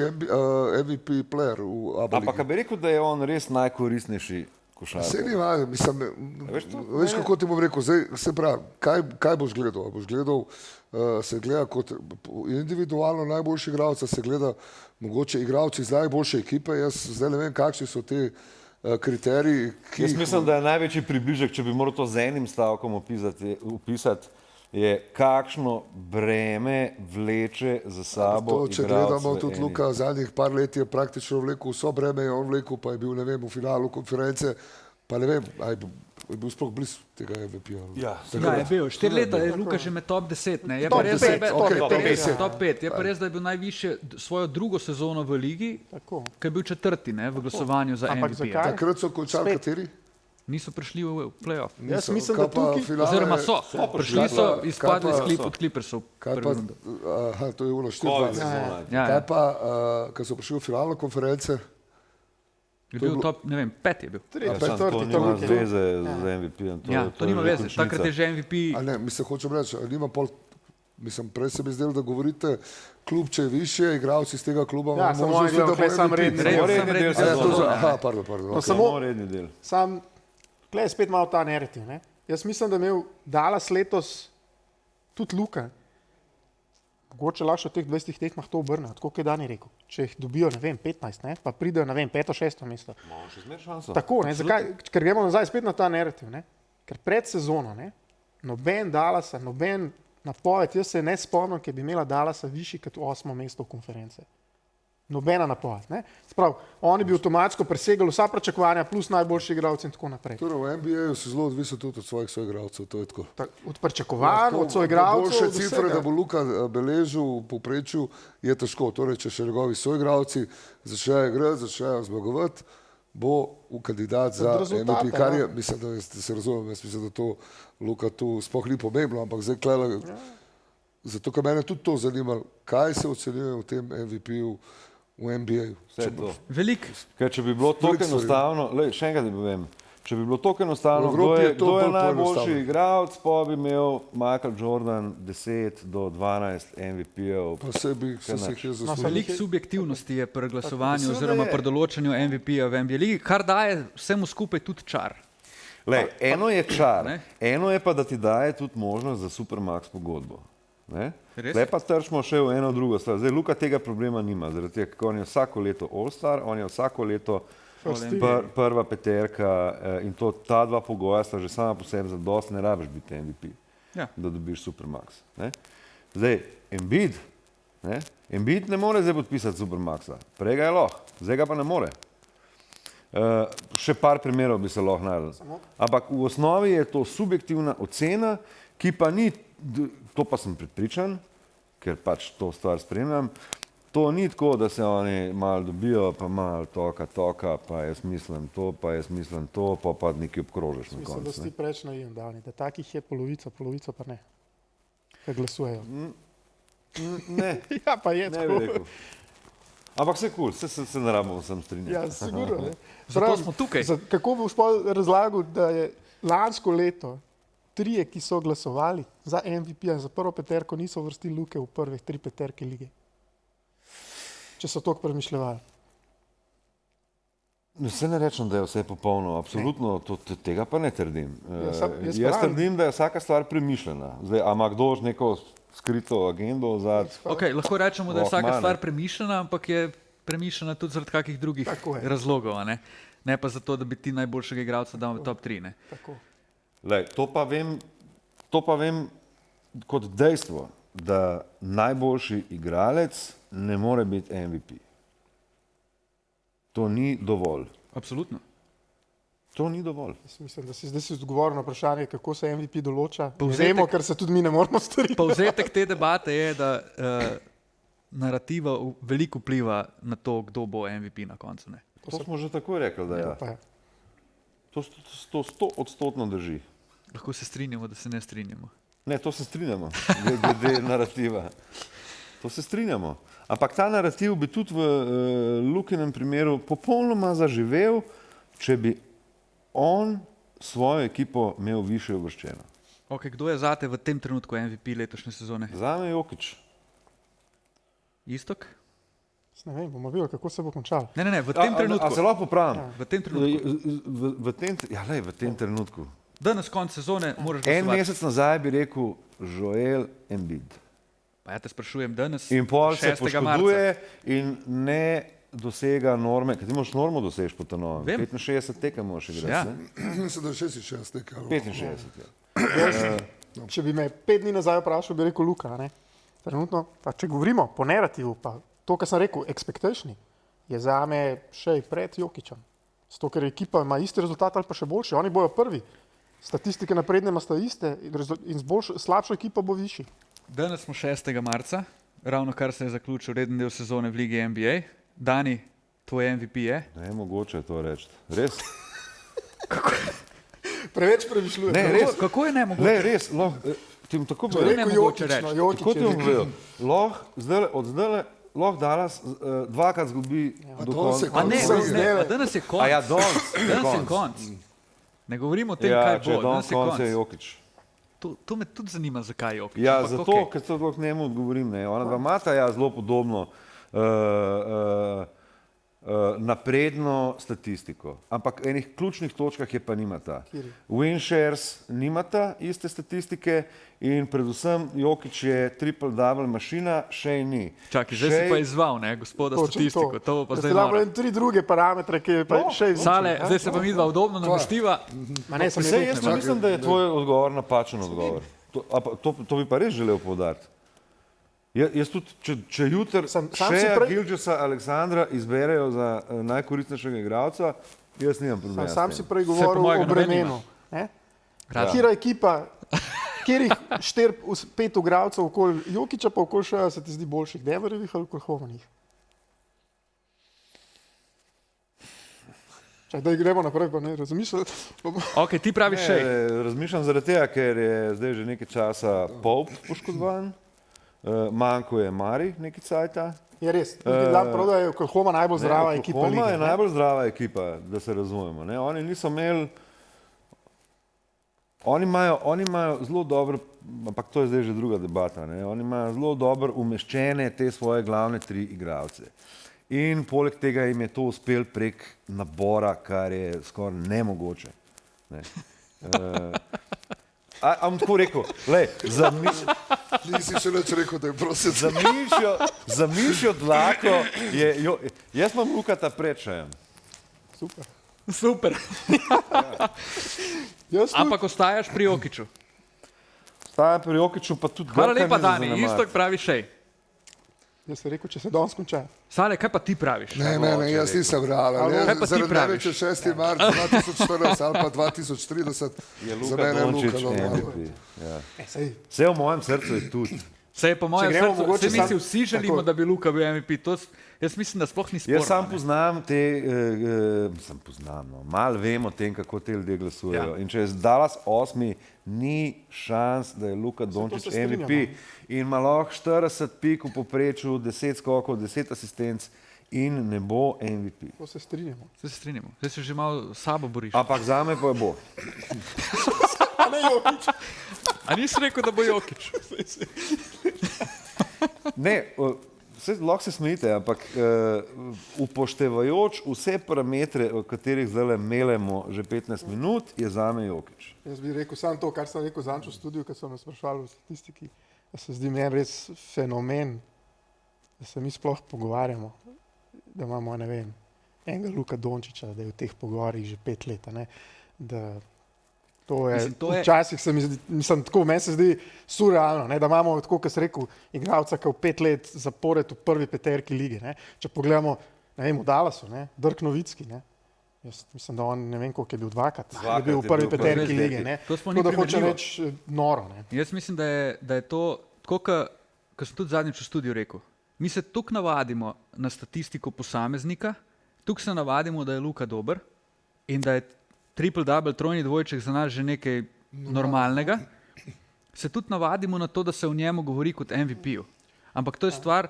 MVP player v ABA Ampak, ligi. a bi rekel, da je on res najkoristnejši košarkar? Se ni važno, mislim, veš to? veš kako ti bom rekel, zdaj se pravi, kaj boš gledal? A boš gledal, se gleda kot individualno najboljši igralec, se gleda mogoče igralci iz najboljše ekipe, jaz zdaj ne vem, kakšni so te kriteriji, ki Jaz jih mislim, da je največji približek, če bi moral to z enim stavkom opisati, je kakšno breme vleče za sabo to, če igralec gledamo, v tudi eni. Luka zadnjih par let je praktično vlekel vso breme, je on vlekel, pa je bil, ne vem, v finalu konference, pa ne vem, je bil sploh blizu tega MVP-ja. Ja, Ja, je bil. 4 leta je Luka že med top 10. Ne? Je Top pa res, 10, da je okej, top top 5. 10. Top 5. Je pa res, da je bil najvišje svojo drugo sezono v ligi, Tako. ki je bil 4. Ne, v glasovanju za Ampak MVP. zakaj? Takrat so končali Spet. kateri? Niso prišli v playoff. Jaz mislim, Kaj da pa tukaj- finale- Oziroma so. Prišli so, Kaj izpadli pa- od Clippersov. Kaj prvi pa, rundi. aha, to je bilo Covid 24. sezona. Ja, Kaj ja. pa, ko so prišli v finalno konference, Je bil top, ne vem, 5 je bil. Ja, samo to Četrti, nima tam nekje. zveze z MVP-jem. Ja, to nima že veze. končnica. Takrat je že MVP. a ne, mislim, hočem reči, ali nima pol, mislim, prej se mi zdelo, da govorite, klub, če je više, igralci iz tega kluba, Ja, samo oni gledajo, kaj sam redni. Red- Redni sam del redni A ja, to sezone. za, aha, pardon. No, Okay. samo Samo redni del. Sam, tle je spet malo ta narativ. Ne? Jaz mislim, da je imel Dallas letos tudi Luka. Mogoče lahko v teh 20 tekmah to obrne, tako kot je Dani rekel. Če jih dobijo, ne vem, 15, ne? Pa pridejo, ne vem, 5. 6. mesto. Imamo še zmeraj šanso. Tako, ne? Zakaj? Ker gremo nazaj spet na ta narativ. Ne? Ker pred sezono, ne? Noben Dallasa, noben napoved, jaz se ne spomnim, ki bi imela Dallasa višji kot 8. mesto v konference. Nobena napoved. Ne? Sprav, oni bi avtomatsko presegali vsa pričakovanja, plus najboljši igralci in tako naprej. Torej, v NBA-ju si zelo odvisen tudi od svojih soigralcev, to je tako. Od pričakovanj, od svojih igralcev. Boljše od cifre, vsega. da bo Luka beležil v povprečju, je težko. Torej, če še njegovi soigralci začnejo igrati, začnejo zmagovati, bo v kandidat za rezultate, MVP, kar je, ja. mislim, da se razumem, jaz mislim, da to Luka tu sploh ni pomembno, ampak zdaj klele, zato, ker mene tudi to zanima, kaj se ocenjuje v tem MVP-ju v NBA-ju. Vse to. Velik. Ker če bi bilo tako Veliko stvari. enostavno, lej, še enkrat ti povem, če bi bilo tako enostavno, V Evropi je to kdo je bolj najboljši poenostavljeno. igralec, pa bi imel Michael Jordan 10 do 12 MVP-jev. Pa se bi se jih je zaslužil. Veliko subjektivnosti je pri glasovanju seveda oziroma je. pri določanju MVP-ja v NBA ligi, kar daje vsemu skupaj tudi čar. Lej, eno je čar, Ne? eno je pa, da ti daje tudi možnost za Supermax pogodbo. Res? Zdaj pa trčimo še v eno drugo stvar. Zdaj Luka tega problema nima, zaradi tega, ker on je vsako leto All-Star, on je vsako leto prva peterka in to ta dva pogoja sta že sama po sebi zadost, ne rabiš biti MVP, Ja. da dobiš Supermax. Ne? Zdaj, Embiid ne more zdaj podpisati Supermaxa, prej ga je lahko, zdaj ga pa ne more. Še par primerov bi se lahko našel. Ampak v osnovi je to subjektivna ocena, ki pa ni, to pa sem prepričan, ker pač to stvar spremljam, to ni tako, da se oni malo dobijo, pa malo toka, pa jaz mislim to, pa nekaj obkrožiš na Mislim, da si koncu. ti preveč naiven, Dani, da takih je polovica pa ne. Kaj glasujejo. Ne, Ja, pa je ne bi rekel. Ampak se kul, se ne rabimo vsem strinjati. Ja, sigurno. Ne. Zato smo tukaj. Kako bo sploh razlagal, da je lansko leto trije, ki so glasovali za MVP-ja in za prvo peterko, niso vrstili Luke v prvih 3 peterke lige? Če so toliko premišljevali. Vse ne rečem, da je vse popolno, absolutno tega pa ne trdim. Jaz Jaz pravim. trdim, da je vsaka stvar premišljena. Zdaj, a ima kdo neko skrito agendo zadaj? Okay, lahko rečemo, da je vsaka Mane. stvar premišljena, ampak je premišljena tudi zaradi kakih drugih Tako je. razlogov. Ne pa zato, da bi ti najboljšega igralca dal v top 3. Ne? Tako. Lej, to pa vem kot dejstvo, da najboljši igralec ne more biti MVP. To ni dovolj. Absolutno. To ni dovolj. Jaz mislim, da si zdaj si odgovoril na vprašanje, kako se MVP določa. Povzetek- Vemo, ker se tudi mi ne moramo storiti. Povzetek te debate je, da narativa veliko vpliva na to, kdo bo MVP na koncu. Ne? To smo že takoj rekli, da To je. pa je. To 100% drži. Lahko se strinjamo, da se ne strinjamo. Ne, to se strinjamo, glede narativa. To se strinjamo. Ampak ta narativ bi tudi v Lukinem primeru popolnoma zaživel, če bi on svojo ekipo imel više uvrščeno. Okay, kdo je zate v tem trenutku MVP letošnje sezone? Zame Jokić. Istok? Jaz ne vem, bomo videli, kako se bo končalo. Ne, v tem trenutku. A se lahko popravim? V tem trenutku. V tem trenutku. Danes konc sezone moraš En glasovati. mesec nazaj bi rekel Joel Embiid. Pa ja te sprašujem danes, In pol se 6. marca. poškoduje in ne dosega norme. Kaj ti moraš normo dosež po novem? Vem. 65 tekem moraš igrati. Ja. Ne? Mislim, da je 66 nekaj. 65. Ja. Če bi me 5 dni nazaj vprašal, bi rekel Luka. Ne? Trenutno, pa če govorimo po narativu, pa to, kar sem rekel, expectation, je za me še pred Jokićem. Zato, ker ekipa ima isti rezultat ali pa še boljši. Oni bojo prvi. Statistike napredne sta iste in slabša ekipa bo višji. Danes smo 6. marca, ravno kar se je zaključil redni del sezone v Ligi NBA. Dani, tvoj MVP je? Ne, mogoče je to reči. Res? Preveč premišljuje. Ne, res. Kako je nemogoče? Ne, res. Ti bom tako Če povedal. rekel nemogoče Jokić, reči. no, Tako Jokić ti je bom rekel. povedal. Od zdaj lahko Dallas dvakrat zgubi do danes je konca. A ne, konec. ne, a danes je konc. A ja, danes Danes je konc. Ne govorimo o tem, Ja, kaj če je bo. danes Danes je konc, je konc. Jokić. To me tudi zanima, zakaj Jokić. Ja, Ampak zato, okej. ker to lahko njemu odgovorim. Ne. Ona dva imata ja, zelo podobno napredno statistiko, ampak enih ključnih točkah je pa nimata. Winshares nimata iste statistike in predvsem Jokić je triple-double mašina, še ni. Čakaj, zdaj si pa izval, ne, gospoda statistiko. To bo pa zdaj noro. Zdaj 3 druge parametre, ki je pa še izvečil. Sale, zdaj se pa mi dva udobno namestiva. Ma ne, sem Vse rekel, jaz pa mislim, da je tvoj odgovor napačen odgovor. To bi pa res želel poudariti. Jaz tudi, če jutri Sam si še prej- Gilgisa Aleksandra izberejo za najkoristnejšega igralca, jaz nimam problema. sam si prej po govoril mojega o noben bremenu. Rad. Katera ekipa, katerih 4-5 igralcev okoli Jokića, pa okoli še se ti zdi boljših, Denverjevih ali Oklahomanih? Čaj, da gremo naprej, pa ne razmišljati. Ok, ti praviš še. Razmišljam zaradi tega, ker je zdaj že nekaj časa Pope poškodovan, manjko je Mari nekaj cajta. Je res, dan prav, da je Oklahoma najbolj zdrava ekipa lige. Oklahoma je ne? najbolj zdrava ekipa, da se razumemo. Ne? Oni niso imeli, oni imajo zelo dobro, ampak to je zdaj že druga debata, ne? Oni imajo zelo dobro umeščene te svoje glavne 3 igralce. In poleg tega jim je to uspel prek nabora, kar je skoraj nemogoče. Ne? A bom tako rekel, lej, Nisi še več rekel, da je prosil. za mišjo dlako jaz imam Lukata prečajem. Super. Super. Jaz tudi. Ampak ostajaš pri Jokiću. Staja pri Jokiću pa tudi Hvala Grka lepa, ni za Dani. zanemariti. Isto pravi Šej. Jaz sem rekel, če se danes konča. Sale, kaj pa ti praviš? Ne, jaz nisem realen. Kaj pa ti Zaradi mene, praviš? če 6. marca 2040 ali pa 2030, Je za Luka mene je Dončić Luka Dončić. MVP. Ja. Sej, Vse v mojem srcu je tudi. Se je po mojem gremo srcu, mogoče se mi si sam- vsi želimo, tako. da bi Luka bil MVP. Jaz mislim, da sploh ni sporno. Jaz sam ne. poznam te, no, malo vem o tem, kako te ljudje glasujejo. Ja. In če je Dallas 8, ni šans, da je Luka Dončić se strinjamo. MVP. In ima lahko 40 pik v povprečju, 10 skokov, 10 asistenc in ne bo MVP. to se strinjamo. Zdaj se strinjamo. Zdaj se že malo s sabo boriš. Ampak za me pa bo. A ne Jokić. A nisi rekel, da bo Jokić? Ne, lahko se smejite, ampak upoštevajoč vse parametre, o katerih zdaj melemo že 15 minut, je za me Jokić. Jaz bi rekel samo to, kar sem rekel zadnjič v studiu, ko sem me sprašval v statistiki, da se zdi meni res fenomen, da se mi sploh pogovarjamo, da imamo, ne vem, enega Luka Dončića, da je v teh pogovorih že 5 let, a ne, da to je, Mislim, to je- včasih se mi zdi, mislim, tako, meni se zdi surrealno, ne, da imamo, tako kot sem rekel, igralca, ki v 5 let zapored v prvi peterki lige, ne, če pogledamo, ne vem, v Dallasu, ne, Dirk Novicki, ne, jaz mislim, da on ne vem, koliko je bil dvakrat je bil v prvi je bil v prvi peterki peterki. lige, ne, To smo tako da ni hoče primerljivo. reči noro, ne. Jaz mislim, da je to, tako kot sem tudi zadnjič v studiu rekel, mi se tukaj navadimo na statistiko posameznika, tukaj se navadimo, da je Luka dober in da je triple-double, trojni dvojček za nas že nekaj normalnega. Se tudi navadimo na to, da se o njemu govori kot MVP-ju. Ampak to je stvar,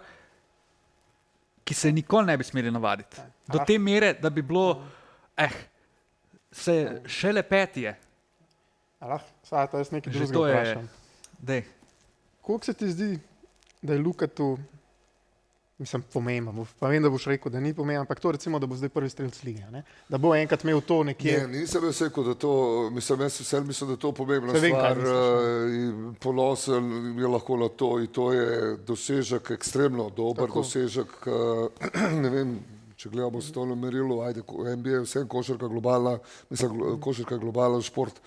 ki se nikoli ne bi smeli navaditi. Do te mere, da bi bilo, se šele petije. Sada, to jaz nekaj Že drugega to je- vprašam. Dej. Koliko se ti zdi, da je Luka tu, mislim, pomemben? Pa vem, da boš rekel, da ni pomemben, ampak to recimo, da bo zdaj prvi strelec lige, ne? Da bo enkrat imel to nekje. Ne, nisem jaz rekel, da to, jaz vsem mislim, da je to pomembna Saj vem, kaj stvar. misliš, In ponosen je lahko na to in to je dosežek, ekstremno dober Tako. dosežek. Ne vem, če gledamo s to merilo, ajde, NBA je vsem košarka globalna, mislim, košarka je globalen šport.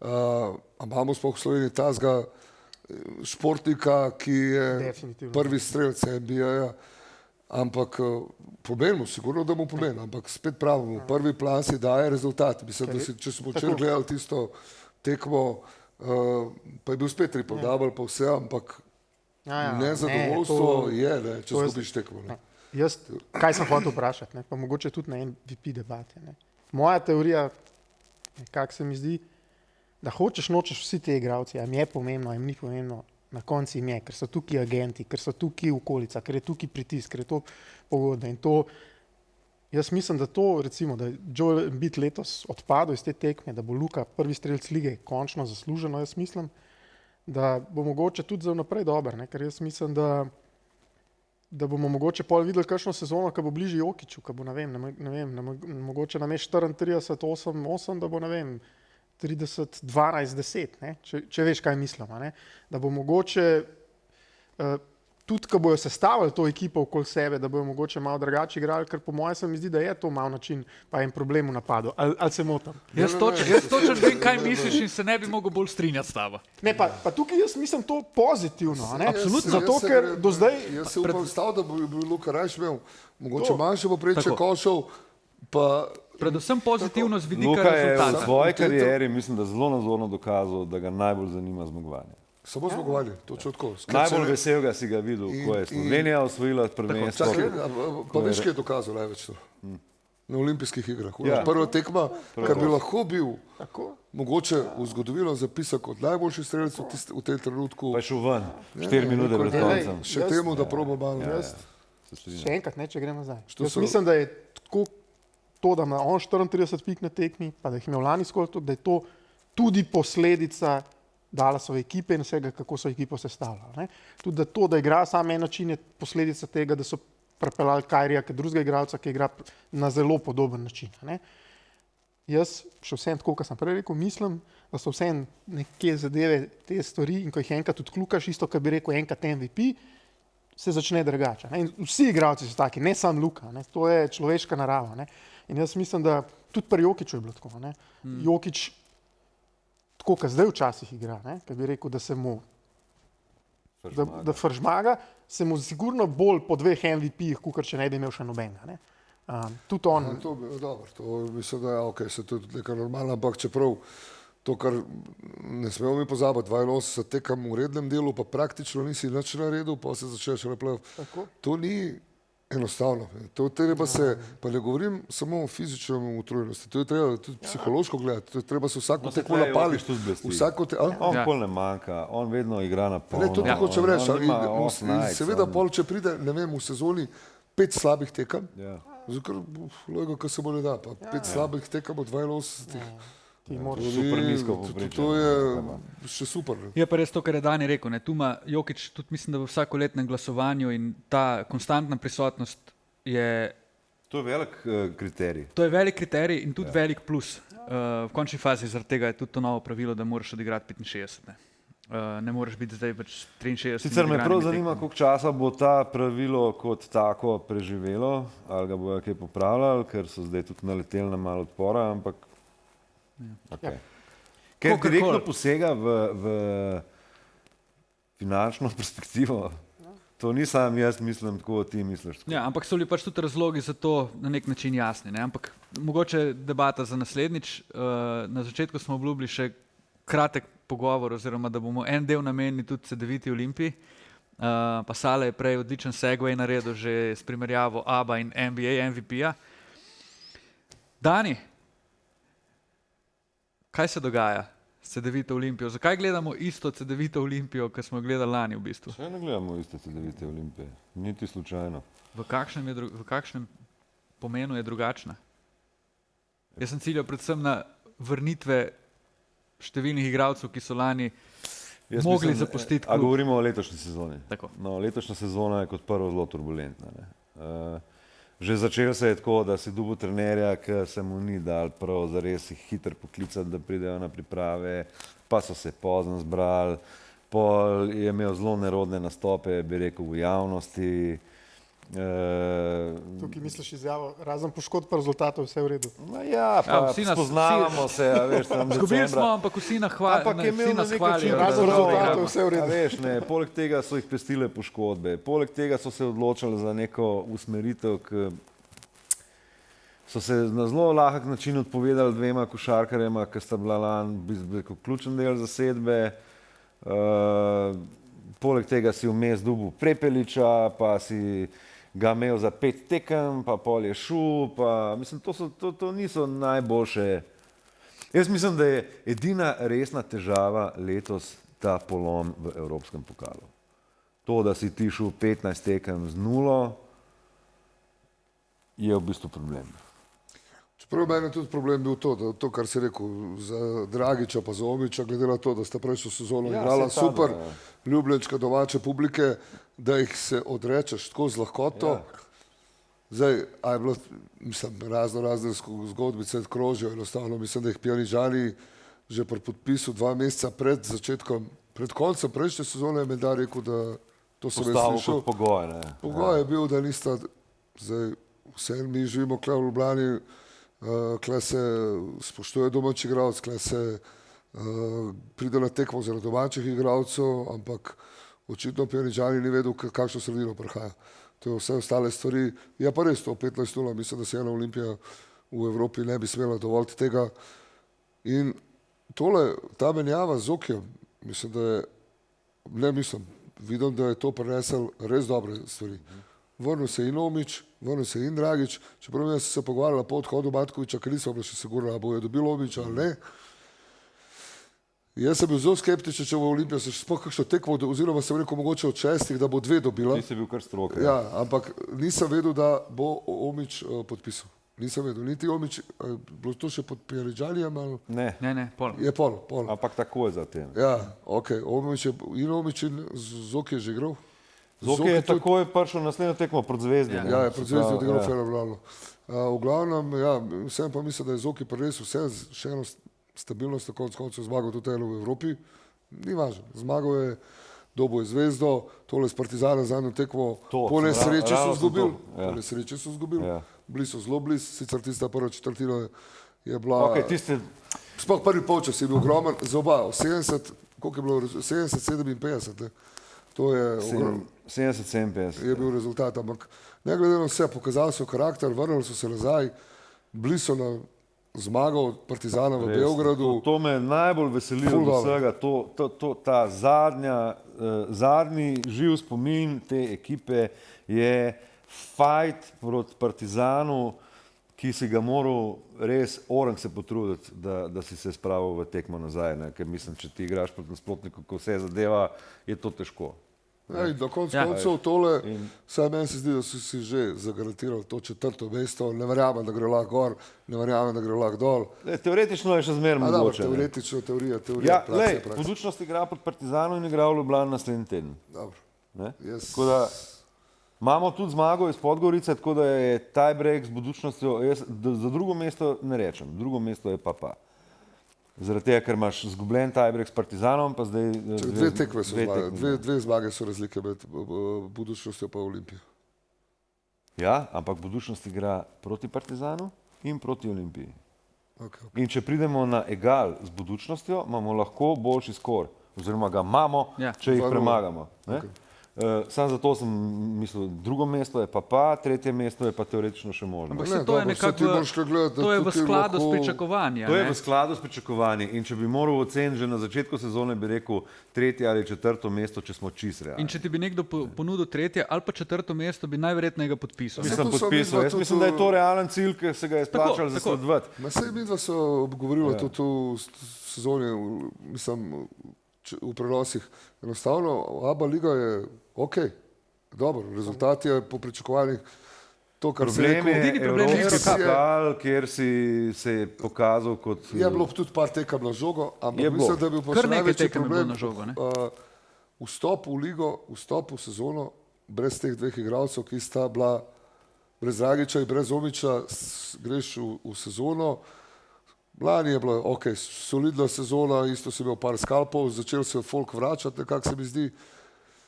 A imamo sploh v Sloveniji tazga športnika, ki je Definitivno. prvi strelec NBA-ja, ampak pomembno, sigurno, da mu pomeni, ampak spet pravimo, prvi plan si daje rezultat. Mislim, da si, če smo včeraj gledali tisto tekmo, pa je bil spet triple-double, pa vse, ampak nezadovoljstvo je, ne, če to je- zgubiš tekmo. Ne. Jaz, kaj sem hotel vprašati, ne? Pa mogoče tudi na MVP debati. Ne? Moja teorija, kako se mi zdi, da hočeš, nočeš vsi ti igralci, a jim je pomembno, a jim ni pomembno, na koncu jim je, ker so tukaj agenti, ker so tukaj okolica, ker je tukaj pritisk, ker je to pogodba in to. Jaz mislim, da to, recimo, da je Joel Embiid letos odpadel iz te tekme, da bo Luka prvi strelec lige končno zasluženo, jaz mislim, da bo mogoče tudi za naprej dober, ne? Ker jaz mislim, da bomo mogoče pol videli kakšno sezono, ki bo bližje Jokiću, ki bo, ne vem, mogoče namesto 34-8-8, da bo, ne vem, 30-12-10, ne? Če veš, kaj mislim, a ne? Da bo mogoče tudi, ko bojo sestavili to ekipo okoli sebe, da bojo mogoče malo drugače igrali, ker po mojem se mi zdi, da je to malo način, pa en problem v napadu. Ali se motim? Jaz točno vem, kaj misliš in se ne bi mogel bolj strinjati s tabo. Ne, pa tukaj jaz mislim to pozitivno, a ne? Absolutno. Zato, Jaz se ker gre- do zdaj, Jaz se upam staviti, da bo Luka Rajš imel mogoče To. manjše poprečje Tako. košov, pa Predvsem pozitivno z vidika Luka je v rezultata. svoji karieri, mislim, da zelo nazorno dokazal, da ga najbolj zanima zmagovanje. samo zmagovali, točno tako. Najbolj veselega si ga videl, ko je Slovenija osvojila prvenstvo. Čakaj, pa veš, kaj je dokazal največ to? Na olimpijskih igrah. Ja. Prva tekma, kar bi lahko bil tako, mogoče v zgodovino zapisan kot najboljši strelec v tem trenutku. Pa je šel ven, 4 minute pred Rekel, koncem. Še temu, da proba malo. Se strinjam. še enkrat, ne, če gremo nazaj. Što Jaz so- mislim, da je tako to, da ima on 34 pik na tekmi, pa da jih je imel lani skoraj to, da je to tudi posledica Dallasove ekipe in vsega, kako so ekipo sestavljali. Ne. Tudi da to, da igra samo en način, je posledica tega, da so pripeljali Kyrija, kot drugega igralca, ki igra na zelo podoben način. Ne. jaz še vsem, tako kot sem prej rekel, mislim, da so vsem neke zadeve, te stvari in ko jih enkrat odklukaš, isto, kot bi rekel enkrat MVP, se začne drugače. Ne? In vsi igralci so taki, ne samo Luka, ne? To je človeška narava. Ne? In jaz mislim, da tudi pri Jokiću je bilo tako. Ne? Jokić, tako kot zdaj včasih igra, ki bi rekel, da se mu da fržmaga, se mu sigurno bolj po 2 MVP-jih, kot če ne bi imel še nobenega. Ne? Tudi on. To bi dobro, to mislim, da je ok, se to je tudi nekaj normalno, ampak čeprav to, kar ne smemo mi pozabiti, 82 tekem v rednem delu, pa praktično nisi nič naredil, pa se začneš replayati. To ni enostavno. To treba se, pa ne govorim samo o fizičnem utrujenosti, to je treba tudi psihološko gledati, to je treba se vsako tekmo napaliti. On pol ne manjka, on vedno igra na polno. Ne, to tako hočem reči. Seveda pol, če pride, ne vem, v sezoni 5 slabih tekem, zato ker se bo ne da, pa 5 slabih tekem od 82. Super nizko povprečje. To je še super. Je pa res to, kar je Dani rekel. Tu ima Jokić tudi, mislim, da v vsakoletnem glasovanju in ta konstantna prisotnost je... To je velik kriterij. To je velik kriterij in tudi velik plus. V končni fazi zaradi tega je tudi to novo pravilo, da moraš odigrati 65. Ne moreš biti zdaj več 63. Sicer me prav zanima, koliko časa bo ta pravilo kot tako preživelo, ali ga bojo kaj popravljali, ker so zdaj tudi naleteli na malo odpora, ampak okay. Ker direktno posega v finančno perspektivo. To ni sam jaz mislim, tako ti misliš. Tako. Ja, ampak so bili pač tudi razlogi za to na nek način jasni. Ne? Ampak mogoče debata za naslednjič. Na začetku smo obljubili še kratek pogovor, oziroma da bomo en del namenili tudi CD9 Olimpiji. Pa Sale je prej odličen segway naredil že s primerjavo ABA in NBA MVP-ja. Dani, kaj se dogaja s CD9 Olimpijo? Zakaj gledamo isto CD9 Olimpijo, kot smo gledali lani v bistvu? Še ne gledamo isto CD9 Olimpije, niti slučajno. V kakšnem pomenu je drugačna? Jaz sem ciljal predvsem na vrnitve številnih igralcev, ki so lani mogli zapustiti klub. A govorimo o letošnji sezoni? Tako. No, letošnja sezona je kot prvo zelo turbulentna. Že začelo se je tako, da si dobil trenerja, ki se mu ni dal prav zares jih hitro poklicati, da pridejo na priprave, pa so se pozno zbrali, pol je imel zelo nerodne nastope, bi rekel, v javnosti. Tukaj misliš izjavo, razen poškodb pa rezultatov, vse v redu. No ja, pa spoznavamo se, a veš, tam Zgubili smo, ampak vsi nas hvalijo. Ampak je imel na nek način razen rezultatov, vse v redu. Veš, ne, poleg tega so jih pestile poškodbe, poleg tega so se odločili za neko usmeritev, ki so se na zelo lahek način odpovedali 2 košarkarjema, ki sta bila lani ključen del zasedbe. Poleg tega si vmes dobil Prepeliča, pa si ga imel za 5 tekem, pa pol je šel, pa mislim, to niso najboljše. Jaz mislim, da je edina resna težava letos ta polom v Evropskem pokalu. To, da si ti šel 15 tekem z 0, je v bistvu problem. Čeprav meni je tudi problem bil to, da to, kar si rekel, za Dragiča pa za Omića, glede na to, da sta prejšnjo sezono igrala super, ljubljenčka domače publike, da jih se odrečeš tako z lahkoto. Zdaj, a je bilo, mislim, razne zgodbice krožijo, enostavno mislim, da jih Pjaničani že pri podpisu 2 meseca pred začetkom, pred koncem prejšnje sezone je Menda rekel, da to sem jaz slišal. Pogoj, ne. Pogoj je bil, da nista, zdaj vse mi živimo kle v Ljubljani, kle se spoštuje domači igralec, kle se pride na tekmo zaradi domačih igralcev, ampak očitno Pjaničani ni vedel, kakšno sredino prihaja. To je vse ostale stvari. Je pa res to 15-0, mislim, da se ena Olimpija v Evropi ne bi smela dovoliti tega. In tole, ta menjava z Zokijem, mislim, da je, ne mislim, vidim, da je to prinesel res dobre stvari. Vrnil se in Omić, vrnil se in Dragič, čeprav jaz sem se pogovarjala po odhodu Matkovića, ker nisem bila še sigurna, ali bo je dobil Omića ali ne. Jaz sem bil zelo skeptičen, če bo Olimpija se še sploh kakšno tekmo, oziroma sem rekel mogoče od 6, da bo 2 dobila. Ti si bil kar stroke. Ja, ampak nisem vedel, da bo Omić podpisal. Nisem vedel, niti Omić, bilo to še pod Pjaničanijem ali? Ne, pol. Je pol. Ampak tako je za tem. Ja, ok, Omić in Zoki je že igral? Zoki je takoj prišel naslednjo tekmo proti Zvezdi. ne. Ja, je pred zvezdo odigral Ja. fenomenalno. V glavnem, ja, vsem pa mislim, da je Zoki prinesel še eno stabilnost, na koncu zmagal tudi eno v Evropi. Ni važno, zmagal je, dobo je Zvezdo, tole s Partizanom zadnjo tekmo, To, po nesreči ravno so izgubili, to, ja. po nesreči so izgubili, Ja. bili so zelo blizu, sicer tista prva četrtina je bila, Okay, tiste, sploh prvi polčas je bil ogromen, za oba, 70, koliko je bilo, 70-57, ne? To je ogromno. 70-57. Je bil rezultat, ampak ne glede na vse, pokazali so karakter, vrnili so se nazaj, bili so na zmago od Partizana v Beogradu. To me najbolj veseli Ful od dobro. vsega, ta zadnji živ spomin te ekipe je fight proti Partizanu, ki si ga moral res orang se potruditi, da si se spravil v tekmo nazaj, ne? Ker mislim, če ti igraš proti nasprotniku, ko vse zadeva, je to težko. Ej, do Ja. koncev tole, saj meni se zdi, da so si že zagarantirali to četrto mesto, ne verjamem, da gre lahko gor, ne verjamem, da gre lahko dol. Teoretično je še zmeraj A dobro, mogoče. ne. teoretično, teorija, Ja, praksa je lej, praksa. Budućnost igra proti Partizanu in igra v Ljubljani naslednji teden. Dobro. Ne? Jaz- Tako da imamo tudi zmago iz Podgorice, tako da je tiebreak z Budućnostjo, jaz za drugo mesto ne rečem, drugo mesto je pa. Zaradi tega, ker imaš zgubljen tiebreak s Partizanom, pa zdaj Dve tekme so dve zmage, tekmi. dve zmage so razlike med Budućnostjo pa Olimpijo. Ja, ampak Budućnost igra proti Partizanu in proti Olimpiji. Okay. In če pridemo na egal z Budućnostjo, imamo lahko boljši skor, oziroma ga imamo, Ja. če jih 2:0. premagamo. Ne? Sam zato sem mislil, drugo mesto je pa, tretje mesto je pa teoretično še možno. Ampak Ne, se to je dobro, saj ti nekako, moraš gledati, da to je v tukaj skladu s lahko- pričakovanji. a To je ne? v skladu s pričakovanji in če bi moral oceniti že na začetku sezone, bi rekel tretje ali četrto mesto, če smo čist realni. In če ti bi nekdo ponudil tretje ali pa četrto mesto, bi najverjetneje ga podpisal. Bi ne? sem to so podpisal. vidva Jaz tudi mislim, da je to realen cilj, ki se ga je splačalo tako. zasledovati. Ma sej midva so govorila tudi v sezoni, mislim, v prenosih. Enostavno, ABA liga je ok, dobro, rezultat je po pričakovanjih to, kar se Problem je Edini problem je evropski Evropski pokal, kjer si se je pokazal kot... je bilo tudi par tekem na žogo, ampak Je bilo. mislim, da je bil pa Kar še nekaj največji tekem je bilo problem na žogo, ne? vstop v ligo, vstop v sezono brez teh dveh igralcev, ki sta bila brez Dragiča in brez Omiča, greš v sezono. Lani je bila ok, solidna sezona, isto si imel par skalpov, začel se je folk vračati, nekako se mi zdi.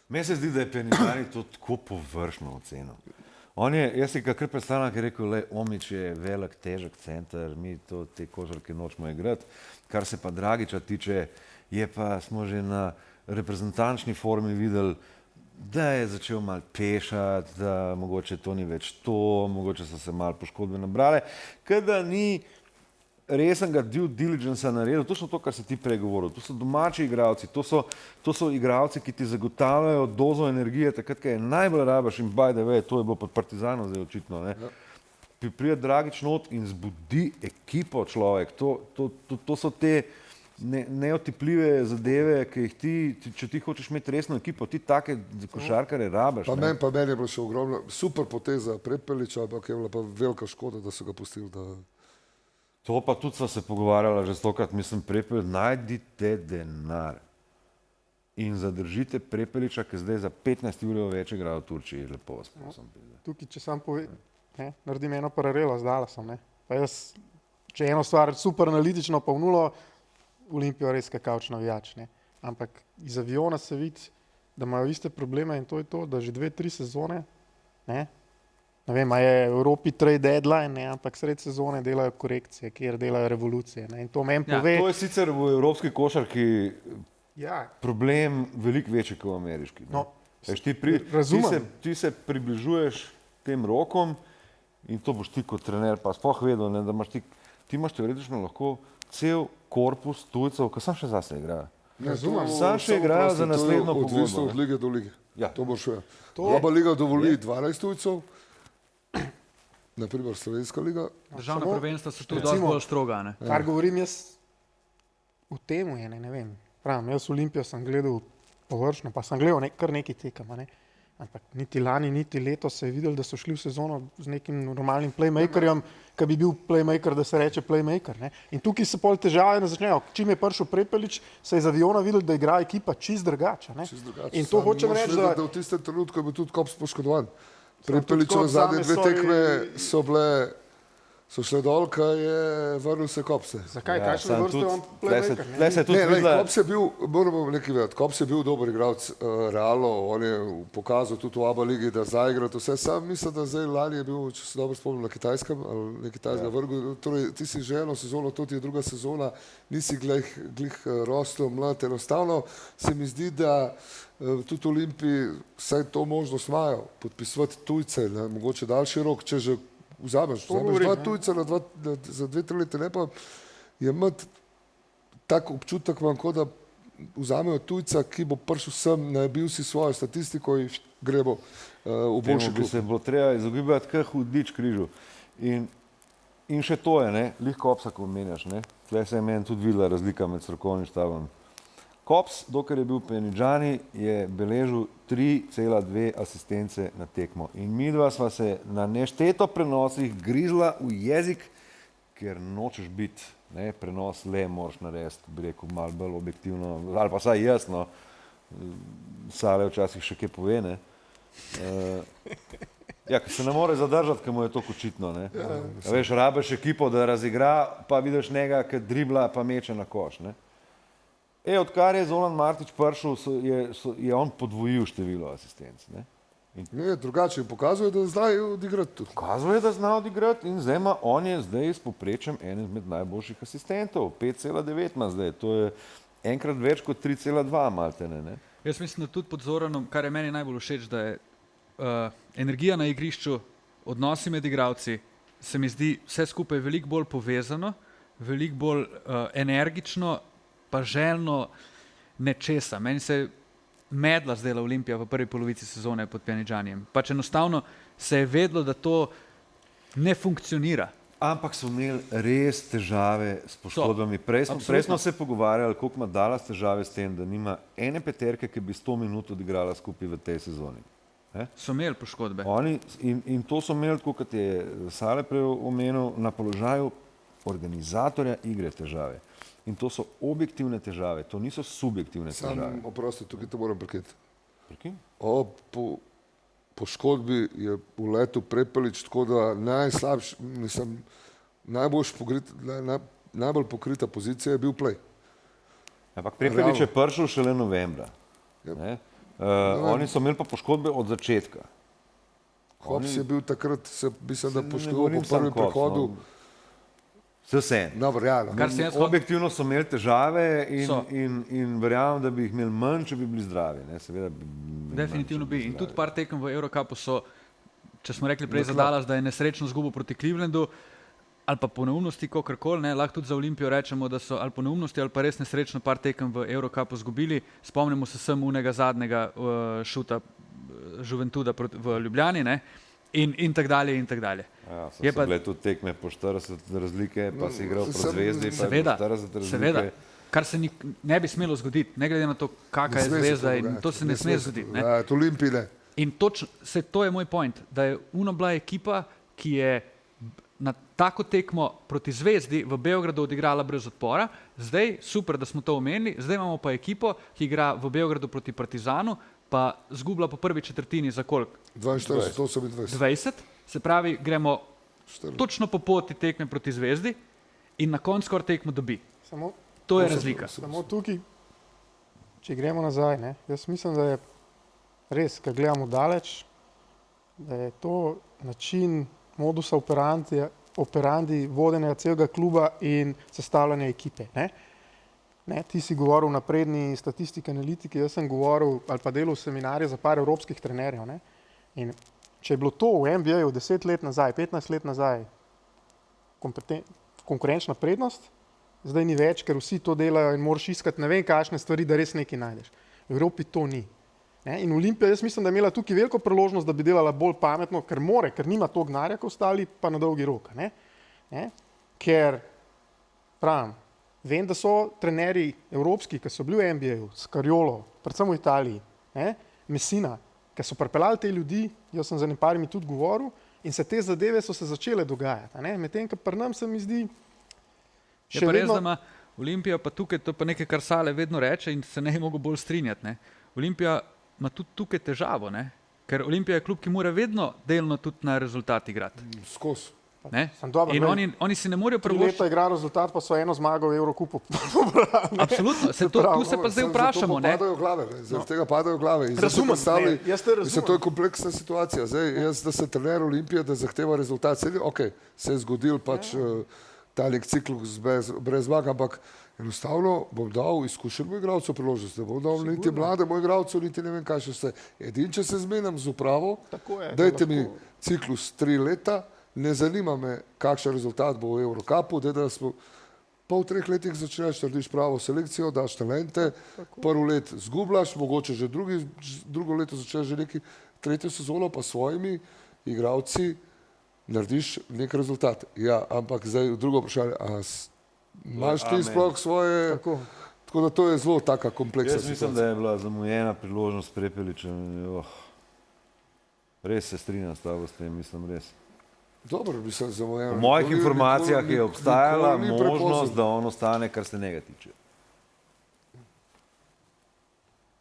Meni se zdi, da je Penizani to tako površno ocenil. Jaz si ga kar predstavljam, ker je rekel, le Omič je velik, težek center, mi to te košarke nočemo igrati. Kar se pa Dragiča tiče, je pa smo že na reprezentančni formi videli, da je začel malo pešati, da mogoče to ni več to, mogoče so se malo poškodbe nabrale, ker da ni resnega due diligence naredil, točno to, kar si ti prej govoril. To so domači igralci, to so igralci, ki ti zagotavljajo dozo energije, takrat, ko je najbolj rabaš in by the way, to je bilo pod Partizanom zdaj očitno. Ne? Pride Dragič not in zbudi ekipo človek. To so te neotipljive zadeve, ki jih ti, če ti hočeš imeti resno ekipo, ti take košarkare rabaš. Pa ne. meni je bilo še ogromno, super poteza Prepeliča, ampak je bila pa velika škoda, da so ga pustili. To pa tudi sva se pogovarjala že stokrat, mislim, Prepelič, najdite denar in zadržite Prepeliča, ki zdaj za 15 ur več igra v Turčiji, lepo vas prosim. Tukaj, če sam naredim eno paralelo z Dallasom. Pa jaz, če eno stvar super analitično pa v nulo, Olimpijo res kakavč navijač. Ne? Ampak iz aviona se vidi, da imajo iste probleme in to je to, da že 2-3 sezone, ne vem, a je v Evropi trade deadline, ne? Ampak sred sezone delajo korekcije, kjer delajo revolucije. Ne? In to meni Ja, pove. To je sicer v evropski košarki Ja, problem veliko večji kot v ameriški. ne. No, Veš, razumem. ti se približuješ tem rokom in to boš ti kot trener pa sploh vedel, ne, da imaš ti imaš teoretično lahko cel korpus tujcev, ki sam še zase igrajo. Razumem. Sam še igrajo za naslednjo Odvisno pogodbo. od lige do lige. Ja. To bo še. To- Oba liga dovoli 12 tujcev, naprimer Slovenska liga. Državna Samo- prvenstva so tu recimo- dosti bolj stroga. Ne? Kar govorim jaz v temu je, ne vem. Pravim, jaz Olimpijo sem gledal površno, pa sem gledal kar nekaj tekem. Ne? Ampak niti lani, niti letos se je videlo, da so šli v sezono z nekim normalnim playmakerjem, ki bi bil playmaker, da se reče playmaker. Ne? In tukaj se pol težave ne začnejo. Čim je prišel Prepelič, se je z aviona videl, da igra ekipa čist drugače. In to hočem reči, da v tistem trenutku je bil tudi Kops poškodovan. Prepeličeve tudi zadnje Kops 2 tekme so šle dol, kaj je vrnil se Kopse. Zakaj? Kakšne vrste je on playmaker? Kops je bil, moramo nekaj vedeti, Kops je bil dober igralec Realno, on je pokazal tudi v ABA ligi, da zaigra to vse. Sam mislim, da zdaj lani je bil, če se dobro spomnim, na Kitajskem ali na Kitajskem vrgu. Torej, ti si že eno sezono, to ti je druga sezona, nisi glih rostel mlad. Enostavno se mi zdi, da tudi Olimpiji vsaj to možnost imajo, podpisovati tujce, ne, mogoče daljši rok, če že vzameš 2 tujca za 2-3 leta, ne pa je imeti tak občutek vam, kot da vzamejo tujca, ki bo prišel sem, nabil si svojo statistiko in gremo v boljši klub. Bi se bilo treba izogibati kar hudič križu. In še to je, ne, lih Kopsa, ko omenjaš, ne, tle se je meni tudi videla razlika med strokovnim štabom. Kops, dokler je bil v Penidžani, je beležil 3,2 asistence na tekmo. In midva sva se na nešteto prenosih grizla v jezik, ker nočeš biti, ne, prenos le moraš narediti, bi rekel, malo bolj objektivno, ali pa saj jasno, Sale včasih še kaj pove, ne. Ja, ker se ne more zadržati, ker mu je to očitno, ne. Veš, rabeš ekipo, da razigra, pa vidiš njega, ki dribla, pa meče na koš, ne. Odkar je Zoran Martič prišel, je on podvojil število asistenc. Ne, drugače pokazuje, da zna odigrati tudi. Pokazuje, da zna odigrati in zdaj ima, on je zdaj s povprečjem eden izmed najboljših asistentov. 5,9 ima zdaj, to je enkrat več kot 3,2 maltene. Ne? Jaz mislim, da tudi pod Zoranom, kar je meni najbolj všeč, da je energija na igrišču, odnosi med igralci, se mi zdi vse skupaj veliko bolj povezano, veliko bolj energično, pa željno nečesa. Meni se je medla zdela Olimpija v prvi polovici sezone pod Penidžanijem. Pač enostavno se je vedlo, da to ne funkcionira. Ampak so imeli res težave s poškodbami. Prej smo se pogovarjali, koliko ima Dallas težave s tem, da nima ene peterke, ki bi 100 minut odigrala skupaj v tej sezoni. So imeli poškodbe. In to so imeli, tako kot je Sale prej omenil, na položaju organizatorja igre težave. In to so objektivne težave, to niso subjektivne težave. Sam oprosti, tukaj te moram preketi. Preki? Po poškodbi je v letu Prepelič, tako da najslabši, mislim, najbolj pokrita pozicija je bil play. Ampak Prepelič je prišel šele novembra. Oni so imeli pa poškodbe od začetka. Hops je bil takrat, mislim, da poškodoval po prvi prehodu. Vse. Objektivno so imeli težave in verjamem, da bi jih imeli manj, če bi bili zdravi. Ne? Seveda definitivno bi. In tudi par tekem v Eurocupu so, če smo rekli prej za Dallas, da je nesrečno izgubil proti Clevelandu, ali pa po neumnosti, kakorkoli, lahko tudi za Olimpijo rečemo, da so ali po neumnosti, ali pa res nesrečno par tekem v Eurocupu izgubili. Spomnimo se sem unega zadnjega šuta Juventuda v Ljubljani, ne? In tak dalje, in tak dalje. Ja, so bile tudi tekme po 40 razlike, pa si igral proti Zvezdi, pa je po 40 razlike. Seveda, kar se ne bi smelo zgoditi, ne glede na to, kakva je Zvezda, in to se ne sme zgoditi. Ja, to Olimpije. In to je moj point, da je Uno bila ekipa, ki je na tako tekmo proti Zvezdi v Beogradu odigrala brez odpora. Zdaj, super, da smo to omenili, zdaj imamo pa ekipo, ki igra v Beogradu proti Partizanu, pa zgubila po prvi četrtini za koliko? 20. Se pravi, gremo točno po poti tekme proti Zvezdi in na koncu skoraj tekmo dobi. To je razlika. Samo tukaj, če gremo nazaj, ne? Jaz mislim, da je res, kad gledamo daleč, da je to način modusa operandi vodenja celega kluba in sestavljanja ekipe. Ne, ti si govoril o napredni statistiki, analitiki, jaz sem govoril ali pa delal seminarje za par evropskih trenerjev. Ne? In če je bilo to v NBA-ju 10 let nazaj, 15 let nazaj konkurenčna prednost, zdaj ni več, ker vsi to delajo in moraš iskati ne vem kakšne stvari, da res nekaj najdeš. V Evropi to ni. Ne? In Olimpija, jaz mislim, da je imela tukaj veliko priložnost, da bi delala bolj pametno, ker nima to gnarja, kot ostali, pa na dolgi rok. Ne? Ker, pravim, vem, da so trenerji evropski, ki so bili v NBA-ju, s Cariolo, predvsem v Italiji, Messina, ker so pripeljali te ljudi, jaz sem za neparimi tudi govoril, in se te zadeve so se začele dogajati. Medtem, ko pri nam se mi zdi, Je pa res, da ima Olimpija pa tukaj, to pa nekaj, kar Sale vedno reče in se ne bi mogel bolj strinjati. Ne. Olimpija ima tudi tukaj težavo, ne. Ker Olimpija je klub, ki mora vedno delno tudi na rezultat igrati. Skozi. Ne? Dobro, In glej, oni si ne morejo 3 leta privoščiti. igra rezultat, pa so eno zmago v Evrokupu. Absolutno, tu se pa zdaj vprašamo. Ne? Padajo glave, zaradi tega padajo glave. In zdaj Razumem, so postavili- ne, jaz te razumem. Mislim, to je kompleksna situacija. Zdaj, jaz, da se trener Olimpije, da zahteva rezultat, se je zgodil pač ta nek ciklus brez zmag, ampak enostavno bom dal izkušenemu igralcu priložnost, ne bom dal niti mlademu igralcu, niti ne vem kaj še vse. Edin, če se zmenim z upravo, Tako je, dajte to mi lahko. ciklus 3 leta, ne zanima me, kakšen rezultat bo v Eurocupu, da smo po 3 letih začneš, narediš pravo selekcijo, daš talente, prvo let zgubljaš, mogoče že drugo leto začneš že neki tretjo sezono, pa s svojimi igralci narediš nek rezultat. Ja, ampak zdaj drugo vprašanje, imaš ti Amen. sploh svoje... Tako. Tako da to je zelo taka kompleksna Jaz mislim, situacija. da je bila zamujena priložnost s Prepeličem. Res se strinjam s tabo s tem, mislim res. Dobro, bi se zamujeno. Po mojih informacijah je obstajala možnost, da on ostane, kar se njega tiče.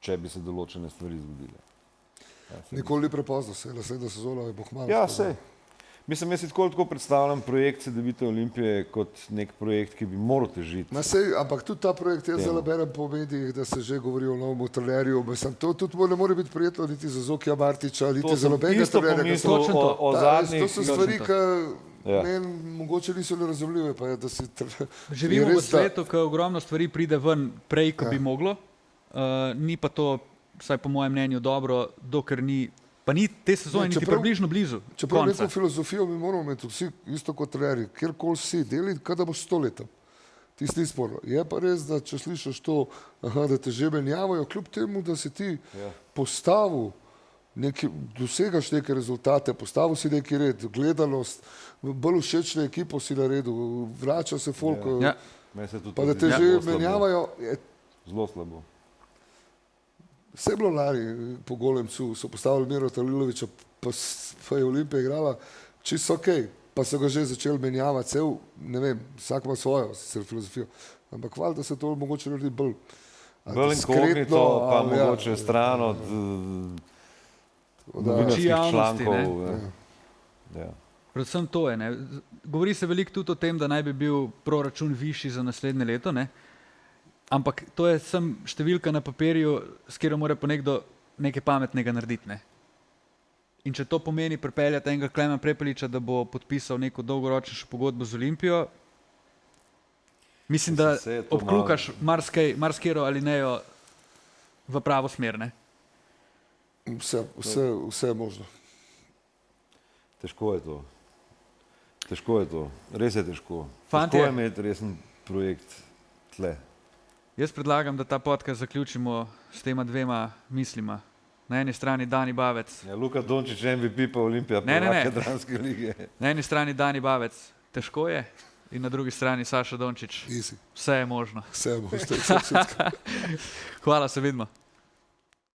Če bi se določene stvari zgodile. Nikoli ni prepozno, se naslednja sezona je bo kmalu. Ja, tako da- sej. Mislim, jaz si tako predstavljam projekt Cedevite Olimpije kot nek projekt, ki bi moral težiti. Ma sej, ampak tudi ta projekt, jaz Temu. zdaj berem po medijih, da se že govori o novem trenerju, mislim, to tudi ne more biti prijetno niti za Zokija Martiča, niti To za sem nobenega isto trenerja. pomislil Točno to. o To zadnjih... so stvari, ki Ja. meni mogoče niso nerazumljive, pa je, da si... Živimo je v res, da- svetu, ko ogromno stvari pride ven prej, ko bi moglo. Ni pa to, vsaj po mojem mnenju, dobro, dokler ni, pa ni te sezone Ne, niti čeprav- približno blizu Čeprav konca. neko filozofijo mi moramo imeti vsi, isto kot trenerji, kjerkoli si deli, kada boš 100 let. Tisti ni sporno. Je pa res, da če slišiš to, da te že menjavajo, kljub temu, da si ti postavil, dosegaš neke rezultate, postavil si neki red, gledanost, bolj všečne ekipo si naredil, vrača se folk, Ja. Meni se tudi pa da to te zdi že zelo slabo. menjavajo, je Zelo slabo. vse bilo lani po Golemcu, so postavili Miro Taliloviča, pa je Olimpija igrala čisto ok, pa so ga že začeli menjavati, cel, ne vem, vsak ima svojo sicer filozofijo, ampak hvala, da se to mogoče naredi bolj Bolj diskretno, inkognito, pa ali ja, mogoče stran od Oči novinarskih javnosti, člankov. Ja. Predvsem to je. Ne. Govori se veliko tudi o tem, da naj bi bil proračun višji za naslednje leto, ne. Ampak to je sem številka na papirju, s katero mora pa nekdo nekaj pametnega narediti. Ne. In če to pomeni pripeljati enega Klemena Prepeliča, da bo podpisal neko dolgoročnejšo pogodbo z Olimpijo, mislim, da Saj je to obklukaš marsikero alinejo v pravo smer. Ne. vse je možno. Težko je to. Težko je to. Res je težko. Fantje. Težko je imeti resen projekt tle. Jaz predlagam, da ta podcast zaključimo s tema dvema mislima. Na eni strani Dani Bavec, Ja, Luka Dončić, MVP pa Olimpija, Ne, ne, prvak ne. Jadranske lige. na eni strani Dani Bavec, težko je, in na drugi strani Saša Dončić, Easy. vse je možno. Vse je možno. Hvala, se vidimo.